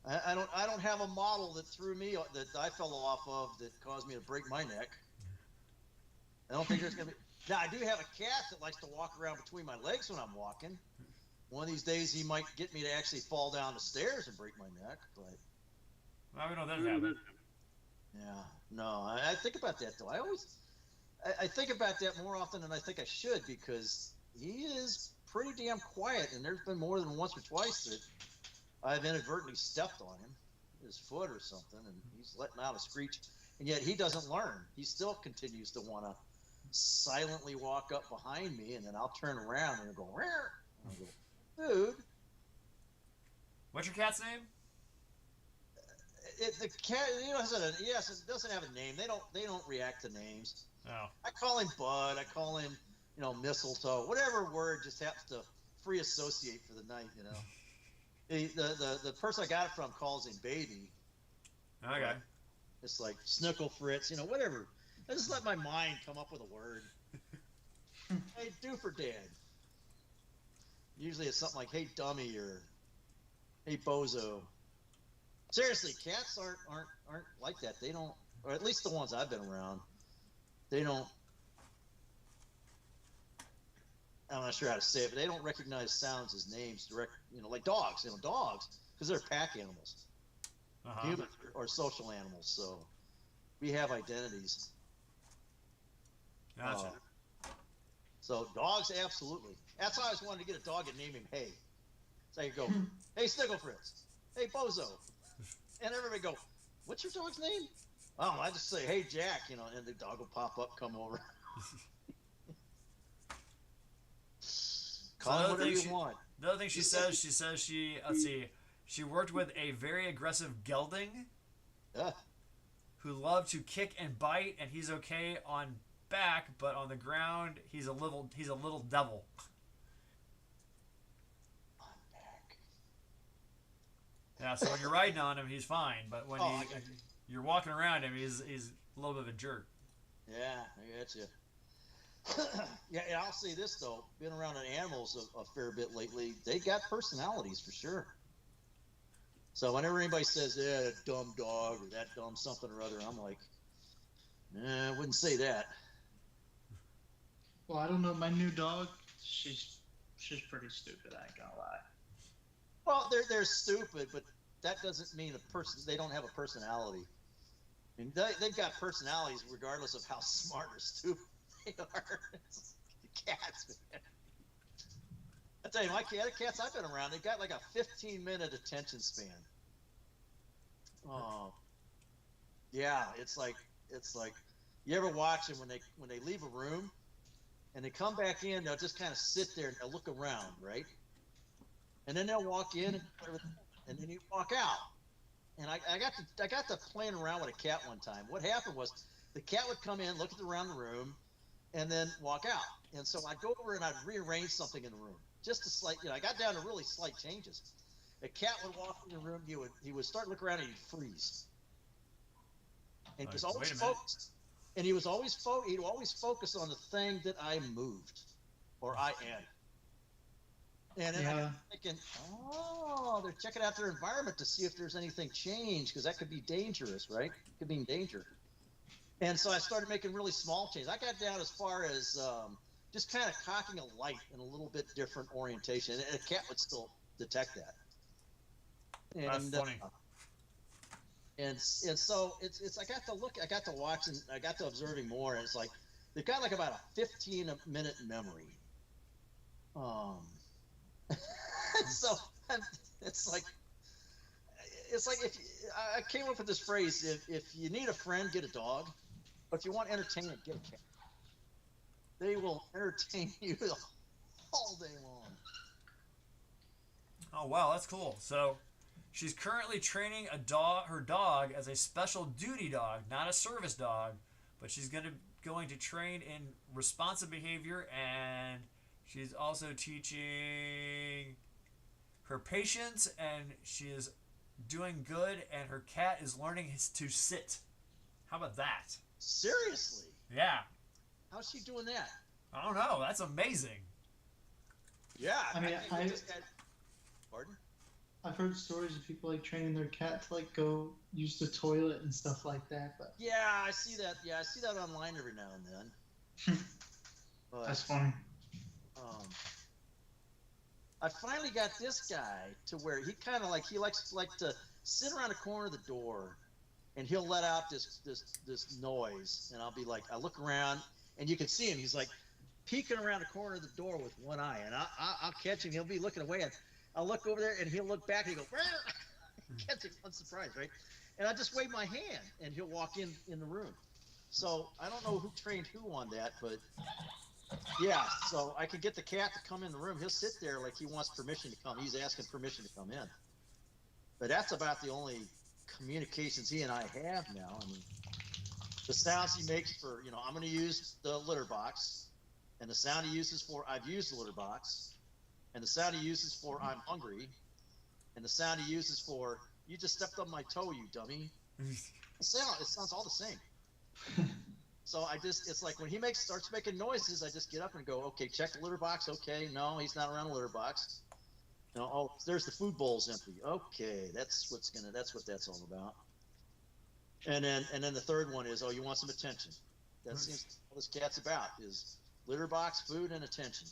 I don't have a model that threw me that I fell off of that caused me to break my neck. I don't think there's gonna be. Now I do have a cat that likes to walk around between my legs when I'm walking. One of these days he might get me to actually fall down the stairs and break my neck, but. Well, we know that happened. Yeah. No, I think about that though. I think about that more often than I think I should, because he is pretty damn quiet, and there's been more than once or twice that I've inadvertently stepped on him, his foot or something, and he's letting out a screech, and yet he doesn't learn. He still continues to want to silently walk up behind me, and then I'll turn around and go, "Rare." And I'll go, dude. What's your cat's name? The cat, yes, it doesn't have a name. They don't react to names. Oh. I call him Bud. I call him, Mistletoe. Whatever word just happens to free associate for the night. The person I got it from calls him Baby. Okay. It's like Snickle Fritz, whatever. I just let my mind come up with a word. Hey, Doofer Dad. Usually it's something like, hey, dummy, or hey, bozo. Seriously, cats aren't like that. They don't, or at least the ones I've been around, they don't. I'm not sure how to say it, but they don't recognize sounds as names direct. Like dogs. Dogs, because they're pack animals. Humans are social animals, so we have identities. Gotcha. So dogs, absolutely. That's how I always wanted to get a dog and name him Hey. So I could go, hey, Snickle Fritz. Hey, Bozo. And everybody go, what's your dog's name? Oh, I just say, hey, Jack, and the dog will pop up, come over. Call him whatever you want. The other thing she says, let's see, she worked with a very aggressive gelding who loved to kick and bite, and he's okay on back, but on the ground, he's a little devil. On back. Yeah, so when you're riding on him, he's fine, but when you're walking around him, he's a little bit of a jerk. Yeah, I got you. Yeah, and I'll say this though, been around animals a fair bit lately, they got personalities for sure. So whenever anybody says, yeah, that dumb dog or that dumb something or other, I'm like, I wouldn't say that. Well, I don't know. My new dog, she's pretty stupid. I ain't gonna lie. Well, they're stupid, but that doesn't mean they don't have a personality. I mean, they've got personalities regardless of how smart or stupid they are. Cats, man. I tell you, the cats I've been around, they've got like a 15-minute attention span. Oh, yeah, it's like you ever watch them when they leave a room and they come back in, they'll just kind of sit there and they'll look around, right? And then they'll walk in and then you walk out. And I got to playing around with a cat one time. What happened was the cat would come in, look around the room, and then walk out. And so I'd go over and I'd rearrange something in the room. Just a slight, I got down to really slight changes. The cat would walk in the room, he would start looking around and he'd freeze. And he was always focused. And he'd always focus on the thing that I moved or I added. And then I'm thinking, they're checking out their environment to see if there's anything changed, because that could be dangerous, right? It could be in danger. And so I started making really small changes. I got down as far as just kind of cocking a light in a little bit different orientation. And a cat would still detect that. And, that's funny. And so it's I got to watch, and I got to observing more. And it's like they've got like about a 15-minute memory. So it's like if I came up with this phrase: if you need a friend, get a dog, but if you want entertainment, get a cat. They will entertain you all day long. Oh wow, that's cool. So she's currently training her dog as a special duty dog, not a service dog, but she's going to train in responsive behavior, and she's also teaching her patience, and she is doing good, and her cat is learning to sit. How about that? Seriously? Yeah. How's she doing that? I don't know. That's amazing. Yeah. I mean, Pardon? I've heard stories of people like training their cat to like go use the toilet and stuff like that. But yeah, I see that. Yeah, I see that online every now and then. But, that's funny. I finally got this guy to where he kind of he likes to sit around the corner of the door, and he'll let out this noise, and I'll be like, I look around, and you can see him. He's like peeking around the corner of the door with one eye, and I'll catch him. He'll be looking away, and I'll look over there, and he'll look back, and he'll go, catch him unsurprised, right? And I just wave my hand, and he'll walk in the room. So I don't know who trained who on that, but yeah. So I could get the cat to come in the room. He'll sit there like he wants permission to come. He's asking permission to come in. But that's about the only communications he and I have now. I mean, the sounds he makes for, I'm going to use the litter box, and the sound he uses for I've used the litter box, and the sound he uses for I'm hungry, and the sound he uses for you just stepped on my toe, you dummy. It sounds all the same. So it's like when he starts making noises, I just get up and go, okay, check the litter box. Okay, no, he's not around the litter box. No, oh, there's the food bowl's empty. Okay, that's what that's all about. And then the third one is, oh, you want some attention. That seems all this cat's about is litter box, food, and attention.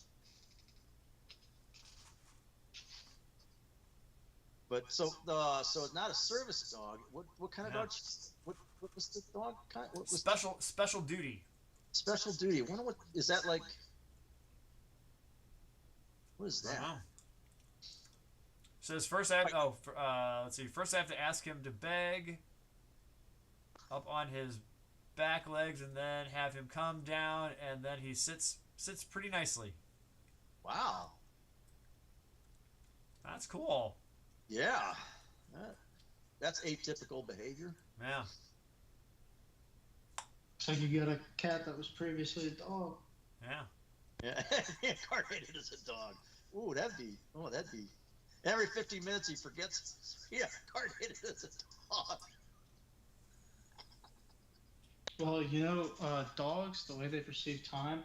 But so it's not a service dog. What kind of dog? What was the dog kind? What was special duty? Special duty. I wonder what is that like? What is that? Says first let's see. First I have to ask him to beg up on his back legs, and then have him come down, and then he sits pretty nicely. Wow. That's cool. Yeah. That's atypical behavior. Yeah. So you got a cat that was previously a dog. Yeah. Yeah. Reincarnated as a dog. Ooh, that'd be. Every 15 minutes he forgets. Yeah, reincarnated as a dog. Well, dogs, the way they perceive time.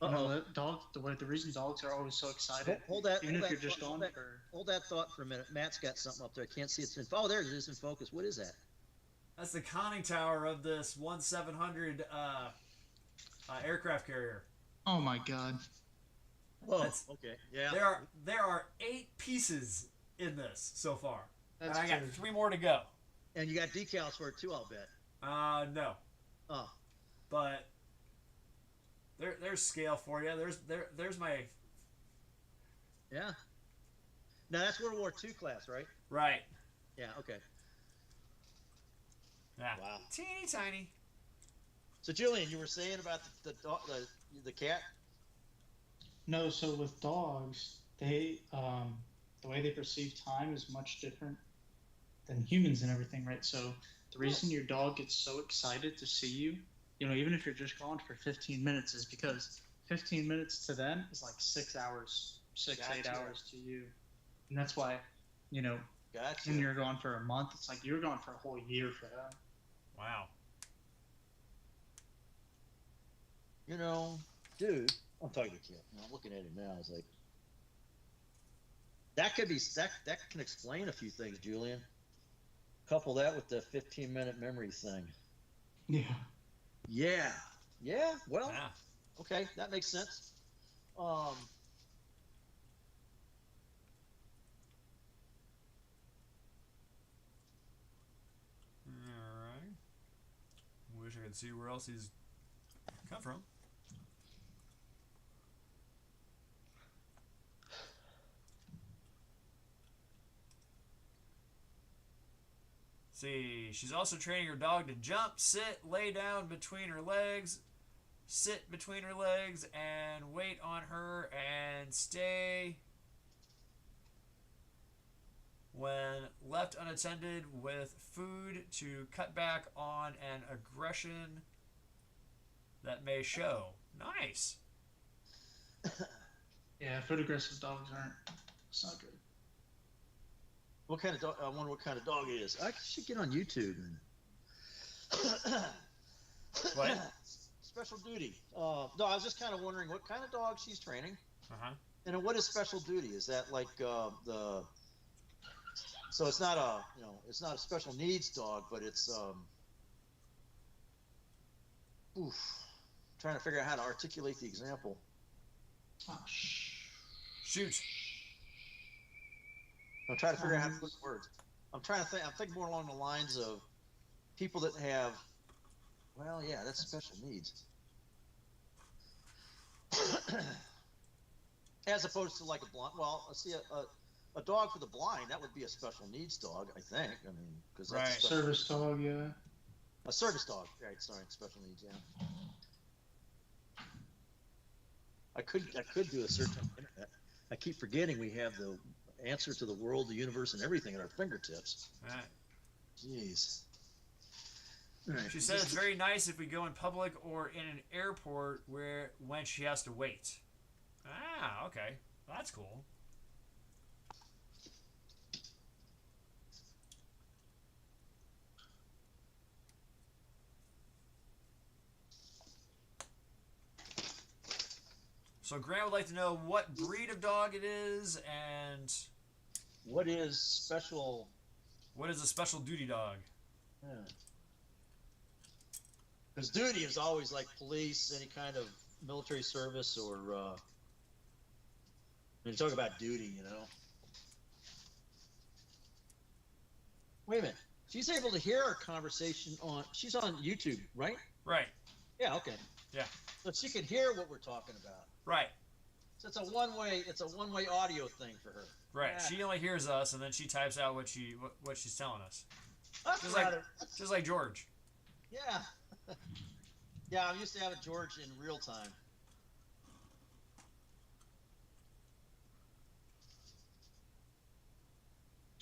The reason dogs are always so excited. Hold that. Even hold if that you're just thought, on hold that, for. hold that thought for a minute. Matt's got something up there. I can't see it's in. Oh, there it is in focus. What is that? That's the conning tower of this 1700 aircraft carrier. Oh my God. Oh, okay. Yeah. There are 8 pieces in this so far. That's and I got crazy. 3 more to go. And you got decals for it too, I'll bet. No. Oh. But there's scale for you. There's my. Yeah. Now that's World War II class, right? Right. Yeah. Okay. Yeah. Wow. Teeny tiny. So Julian, you were saying about the cat? No, so with dogs, they the way they perceive time is much different than humans and everything, right? So the reason your dog gets so excited to see you, even if you're just gone for 15 minutes, is because 15 minutes to them is like 6 hours, 8 hours to you. And that's why, Gotcha. when you're gone for a month, it's like you're gone for a whole year for them. Wow. Dude, I'm talking to the kid. I'm looking at him now. It's like that can explain a few things, Julian. Couple that with the 15-minute memory thing. Yeah. Yeah. Yeah. Well. Yeah. Okay, that makes sense. All right. Wish I could see where else he's come from. See, she's also training her dog to jump, sit, lay down between her legs, sit between her legs, and wait on her and stay when left unattended with food to cut back on an aggression that may show. Nice. Yeah, food aggressive dogs aren't. It's not good. What kind of dog? I wonder what kind of dog it is. I should get on YouTube and. What? Special duty. No, I was just kind of wondering what kind of dog she's training. Uh-huh. And then what is special duty? Is that like the? So it's not it's not a special needs dog, but it's trying to figure out how to articulate the example. Oh, Shoot. I'm trying to figure out how to put words. I'm thinking more along the lines of people that have. Well, yeah, that's special needs. As opposed to like a blind. Well, see, a dog for the blind, that would be a special needs dog, I think. I mean, because that's Right. service dog, yeah. A service dog. Right. Sorry. Special needs. Yeah. I could do a search on the internet. I keep forgetting we have the answer to the world, the universe, and everything at our fingertips. All right. Jeez. All right. She said it's very nice if we go in public or in an airport when she has to wait. Ah, okay. Well, that's cool. So Grant would like to know what breed of dog it is and What is special? what is a special duty dog. Because duty is always like police, any kind of military service, or when you talk about duty, you know. Wait a minute. She's able to hear our conversation she's on YouTube, right? Right. Yeah, okay. Yeah. So she can hear what we're talking about. Right. So it's a one-way audio thing for her. Right. Yeah. She only hears us and then she types out what she's telling us. That's Just like rather, just like George. yeah. Yeah, I'm used to having George in real time.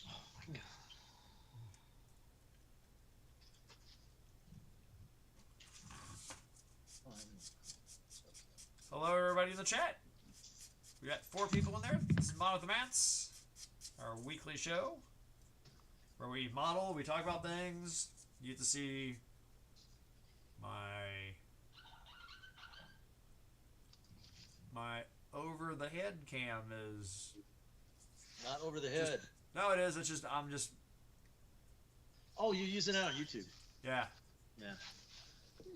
Oh my God. Hello everybody in the chat. We got 4 people in there. This is Model with the Mats, our weekly show where we model, we talk about things. You get to see my over the head cam is Not over the head. no, it is. It's just I'm just Oh, you're using it on YouTube. yeah. Yeah.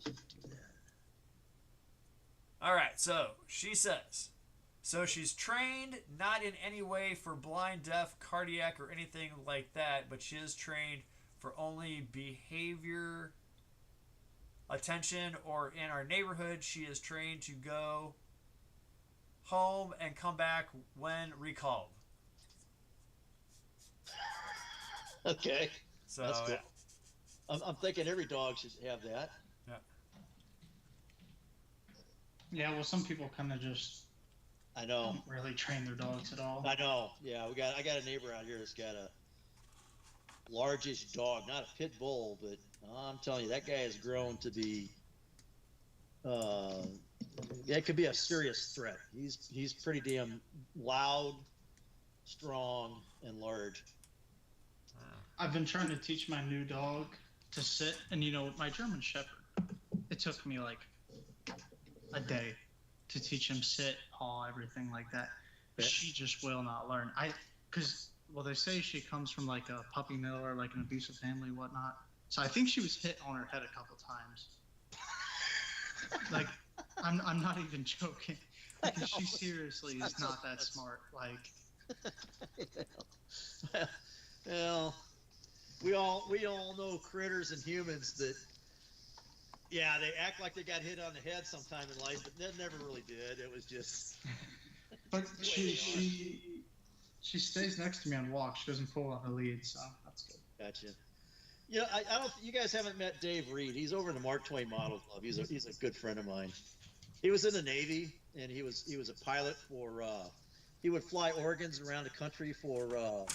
Do that. All right. So she says, so she's trained not in any way for blind, deaf, cardiac, or anything like that, but she is trained for only behavior, attention, or in our neighborhood, she is trained to go home and come back when recalled. Okay. So That's cool. I'm thinking every dog should have that. Yeah, well, some people kind of just I know. don't really train their dogs at all. I know. Yeah, I got a neighbor out here that's got a largish dog, not a pit bull, but I'm telling you, that guy has grown to be. That could be a serious threat. He's pretty damn loud, strong, and large. I've been trying to teach my new dog to sit, and my German Shepherd, it took me like a day to teach him sit, paw, everything like that. Yeah. She just will not learn. Because they say she comes from like a puppy mill or like an abusive family, whatnot. So I think she was hit on her head a couple times. Like, I'm not even joking. Because she seriously is not that smart. Like, Well, we all know critters and humans that, yeah, they act like they got hit on the head sometime in life, but they never really did. It was just. but she stays next to me on walks. She doesn't pull on her lead, so that's good. Gotcha. I don't. You guys haven't met Dave Reed. He's over in the Mark Twain Model Club. He's a good friend of mine. He was in the Navy, and he was a pilot for. He would fly organs around the country for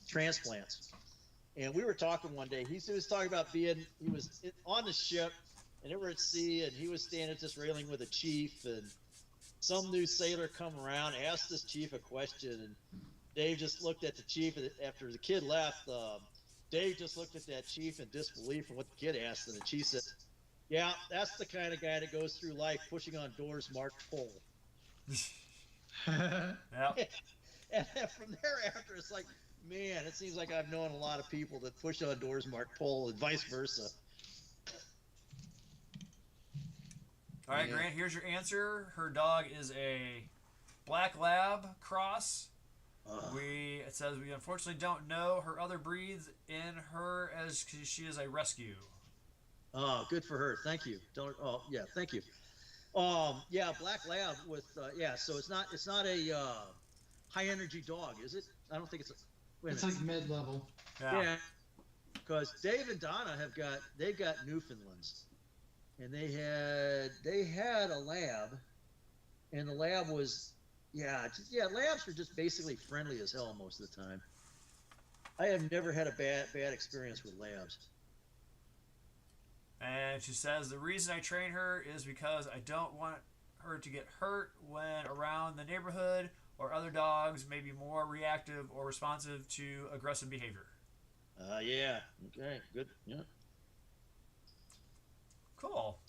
transplants. And we were talking one day. He was talking about he was on the ship, and they were at sea, and he was standing at this railing with a chief, and some new sailor come around, asked this chief a question, and Dave just looked at the chief, and after the kid left, Dave just looked at that chief in disbelief from what the kid asked, and the chief said, "Yeah, that's the kind of guy that goes through life pushing on doors marked pull." Yep. And then from thereafter, it's like, man, it seems like I've known a lot of people that push on doors marked pull, and vice versa. All right, Yeah. Grant, here's your answer. Her dog is a black lab cross. It says we unfortunately don't know her other breeds in her as she is a rescue. Oh, good for her. Thank you. Thank you. Yeah, black lab with so it's not a high energy dog, is it? I don't think it's a. Wait a It's minute. like mid-level. Yeah. Yeah. because Dave and Donna they've got Newfoundlands, and they had a lab, and the lab was labs are just basically friendly as hell most of the time. I have never had a bad experience with labs. And she says the reason I train her is because I don't want her to get hurt when around the neighborhood, or other dogs may be more reactive or responsive to aggressive behavior. Yeah. Okay. Good. Yeah. Cool.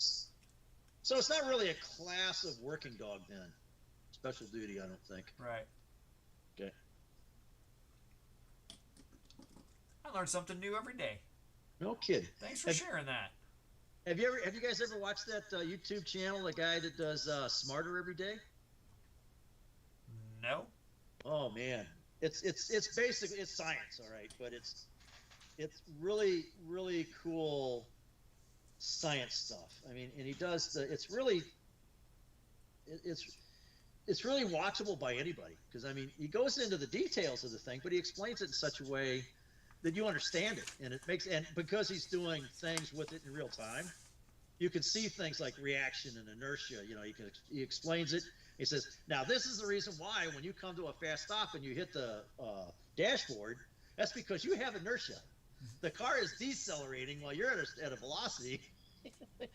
So it's not really a class of working dog then. Special duty, I don't think. Right. Okay. I learn something new every day. No kidding. Thanks for sharing that. Have you guys ever watched that YouTube channel, the guy that does Smarter Every Day? No. Oh man, it's basically it's science, all right, but it's really cool science stuff. I mean, and he does it's really watchable by anybody, because I mean, he goes into the details of the thing, but he explains it in such a way that you understand it, and because he's doing things with it in real time, you can see things like reaction and inertia. You know, he explains it. He says, now this is the reason why when you come to a fast stop and you hit the dashboard, that's because you have inertia. The car is decelerating while you're at a velocity. And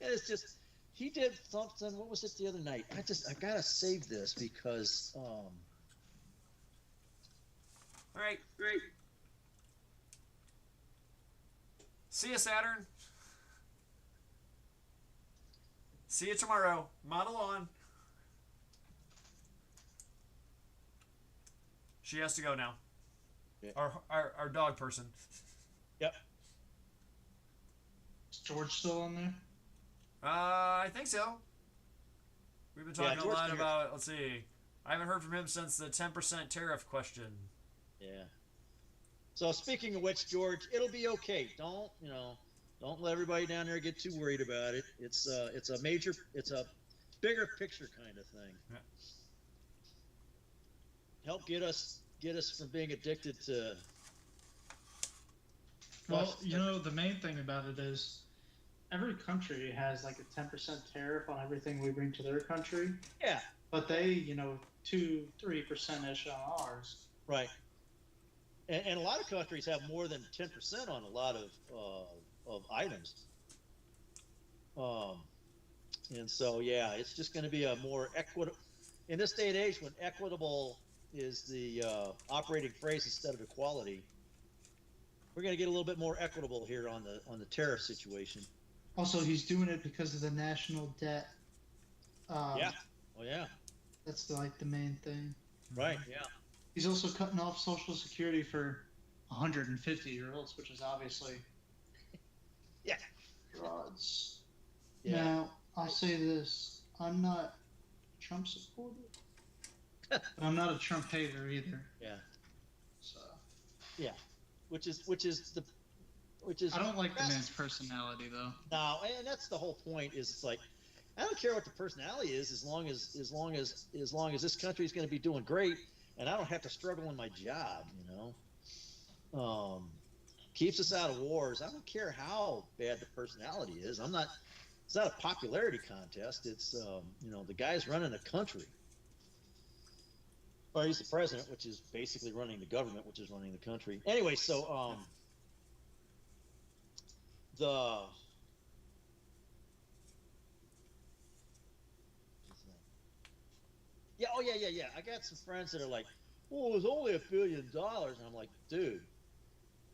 it's just, he did something. What was it the other night? I gotta save this because. All right. See you, Saturn. See you tomorrow. Model on. She has to go now. Yeah. Our dog person. Yep. Is George still on there? I think so. We've been talking a lot George about. Let's see. I haven't heard from him since the 10% tariff question. Yeah. So speaking of which, George, it'll be okay. Don't let everybody down there get too worried about it. It's a bigger picture kind of thing. Yeah. Help get us from being addicted to. Well, the main thing about it is every country has like a 10% tariff on everything we bring to their country. Yeah. But they, 2-3% ish on ours. Right. And a lot of countries have more than 10% on a lot of items. And so, yeah, it's just going to be a more equitable, in this day and age when equitable is the operating phrase instead of equality, we're going to get a little bit more equitable here on the tariff situation. Also, he's doing it because of the national debt. Yeah. Oh, yeah. That's like the main thing. Right. Yeah. He's also cutting off Social Security for 150-year-olds, which is obviously frauds. Yeah. Now, I'll say this. I'm not a Trump supporter, but I'm not a Trump hater either. Yeah. So. Yeah. Which is I don't like the man's personality, though. No, and that's the whole point. Is it's like, I don't care what the personality is, as long as this country is going to be doing great, and I don't have to struggle in my job. Keeps us out of wars. I don't care how bad the personality is. It's not a popularity contest. It's the guy's running a country. Or he's the president, which is basically running the government, which is running the country. Anyway, so yeah, I got some friends that are like, "Oh, it was only $1 billion," and I'm like, "Dude,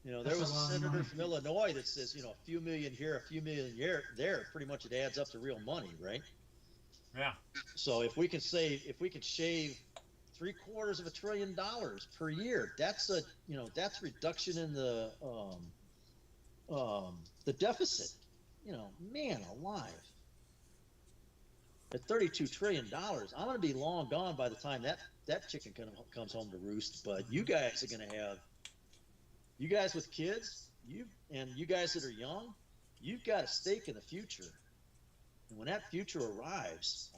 there was a senator from Illinois that says, a few million here, a few million there. Pretty much it adds up to real money, right?" Yeah. So if we can shave $750 billion per year, that's reduction in the deficit. Man alive. At $32 trillion, I'm going to be long gone by the time that chicken comes home to roost. But you guys are going to have, you guys with kids, you guys that are young, you've got a stake in the future. And when that future arrives,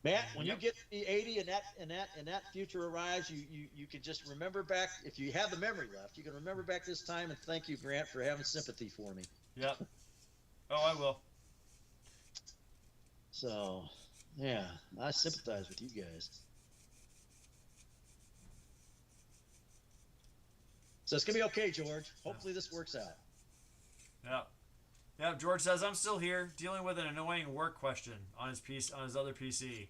Matt, when Yep. you get to be 80 and that future arrives, you can just remember back, if you have the memory left, you can remember back this time and thank you, Grant, for having sympathy for me. Yep. Oh, I will. So, yeah, I sympathize with you guys. So it's gonna be okay, George. Hopefully this works out. Yep. Yep. George says I'm still here, dealing with an annoying work question on his piece on his other PC.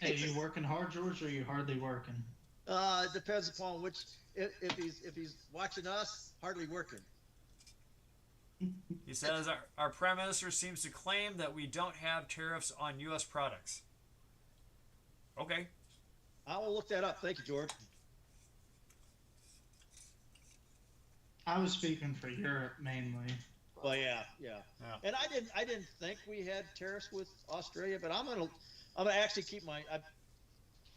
Hey, you working hard, George, or you hardly working? It depends upon which. If he's watching us, hardly working. He says our Prime Minister seems to claim that we don't have tariffs on U.S. products. Okay. I will look that up. Thank you, George. I was speaking for Europe mainly. Well, yeah. Yeah. And I didn't think we had tariffs with Australia, but I'm gonna actually keep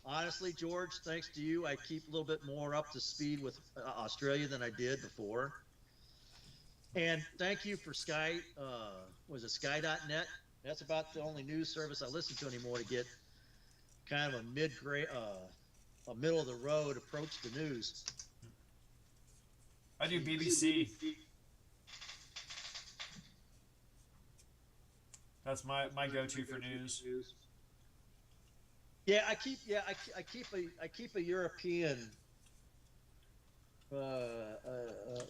honestly, George, thanks to you, I keep a little bit more up to speed with Australia than I did before. And thank you for Sky. Was it Sky.net? That's about the only news service I listen to anymore to get kind of a middle of the road approach to news. I do BBC. That's my go-to for news. Yeah, I keep a European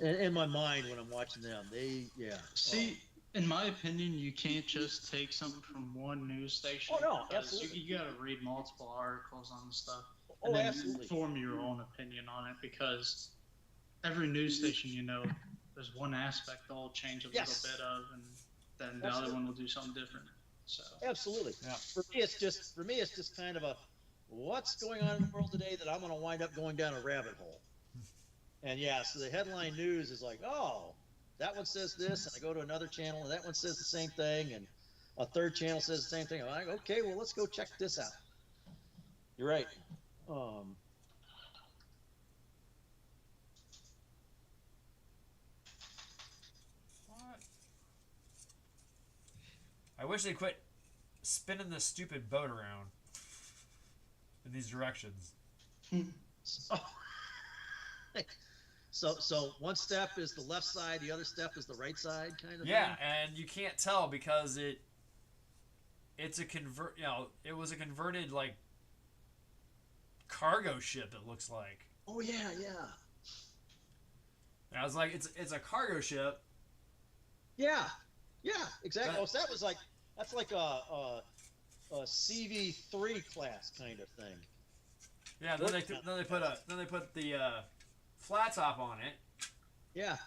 in my mind when I'm watching them. See, in my opinion, you can't just take something from one news station. Oh, no, because absolutely. You got to read multiple articles on the stuff. Oh, And then absolutely. form your own opinion on it, because every news station, there's one aspect they'll change a Yes. little bit of, and then the other one will do something different. So Absolutely. Yeah. For me, it's just kind of a what's going on in the world today that I'm going to wind up going down a rabbit hole. And yeah, so the headline news is like, oh, that one says this, and I go to another channel, and that one says the same thing, and a third channel says the same thing. I'm like, okay, well, let's go check this out. You're right. What? I wish they quit spinning this stupid boat around in these directions. So one step is the left side, the other step is the right side, kind of Yeah, thing? and you can't tell because it's a it was a converted like cargo ship. It looks like. Oh yeah. And I was like, it's a cargo ship. Yeah, exactly. But- Oh, so that's like a CV3 class kind of thing. Yeah. Then they put the flat top on it, Yeah,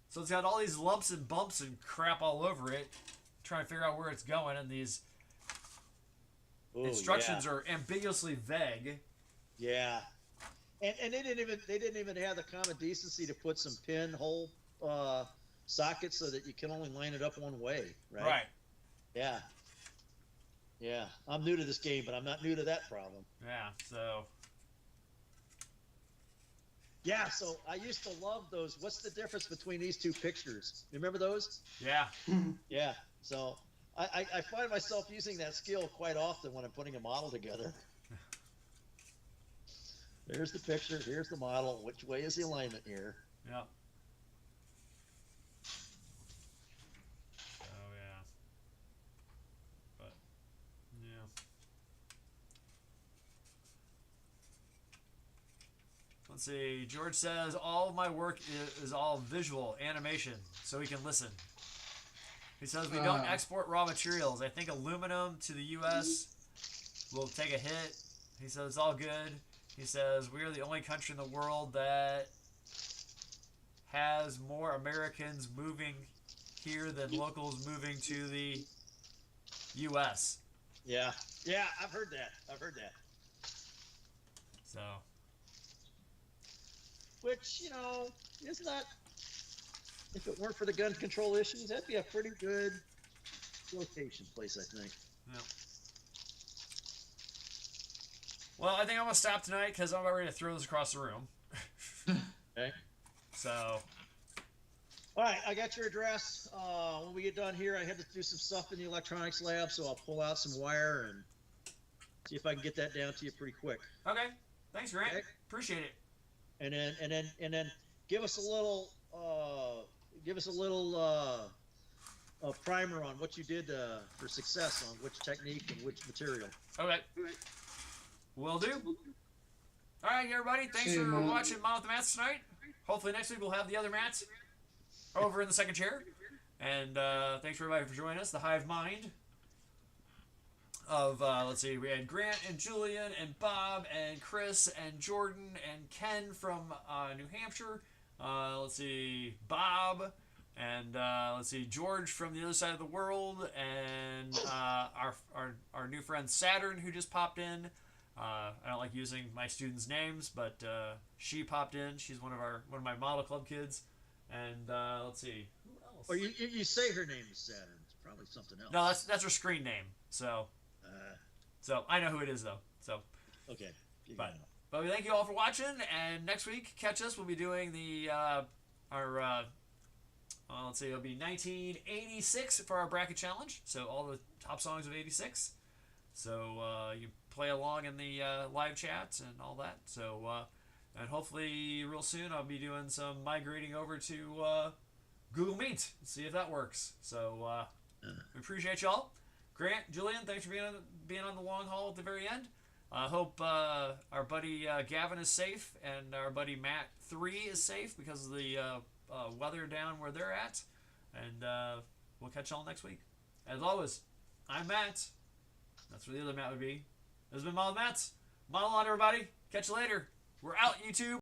so it's got all these lumps and bumps and crap all over it. Trying to figure out where it's going, and these instructions are ambiguously vague. Yeah, and they didn't even have the common decency to put some pinhole sockets so that you can only line it up one way, right? Right. Yeah. I'm new to this game, but I'm not new to that problem. Yeah. So. Yeah, so I used to love those. What's the difference between these two pictures? You remember those? Yeah. Yeah. So I find myself using that skill quite often when I'm putting a model together. There's the picture. Here's the model. Which way is the alignment here? Yep. Oh yeah. But yeah. Let's see. George says all of my work is all visual animation, so we can listen. He says we don't export raw materials. I think aluminum to the U.S. will take a hit. He says it's all good. He says we are the only country in the world that has more Americans moving here than locals moving to the U.S. Yeah, I've heard that. So, Which, is not. If it weren't for the gun control issues, that'd be a pretty good location place, I think. yeah. Well, I think I'm gonna stop tonight because I'm about ready to throw this across the room. Okay. So, All right, I got your address. When we get done here, I had to do some stuff in the electronics lab, so I'll pull out some wire and see if I can get that down to you pretty quick. Okay. Thanks, Grant. Okay. Appreciate it. And then give us a little primer on what you did for success on which technique and which material. Okay. Will do. All right, everybody. Thanks See you, for man. watching Mom with the Mats tonight. Hopefully next week we'll have the other Mats over in the second chair. And thanks for everybody for joining us. The Hive Mind of, let's see, we had Grant and Julian and Bob and Chris and Jordan and Ken from New Hampshire. Let's see, Bob. And let's see, George from the other side of the world, and our new friend Saturn, who just popped in. I don't like using my students' names, but she popped in. She's one of my model club kids. And let's see, who else? Or you say her name is Saturn. It's probably something else. No, that's her screen name. So I know who it is though. So Okay. But we thank you all for watching. And next week, catch us. We'll be doing the let's see, it'll be 1986 for our bracket challenge. So all the top songs of '86. So you play along in the live chats and all that. So and hopefully real soon I'll be doing some migrating over to Google Meet. See if that works. So we appreciate y'all. Grant, Julian, thanks for being on the long haul at the very end. I hope our buddy Gavin is safe and our buddy Matt 3 is safe because of the weather down where they're at. And we'll catch y'all next week. As always, I'm Matt. That's where the other Matt would be. This has been Model Mats. Model on, everybody. Catch you later. We're out, YouTube.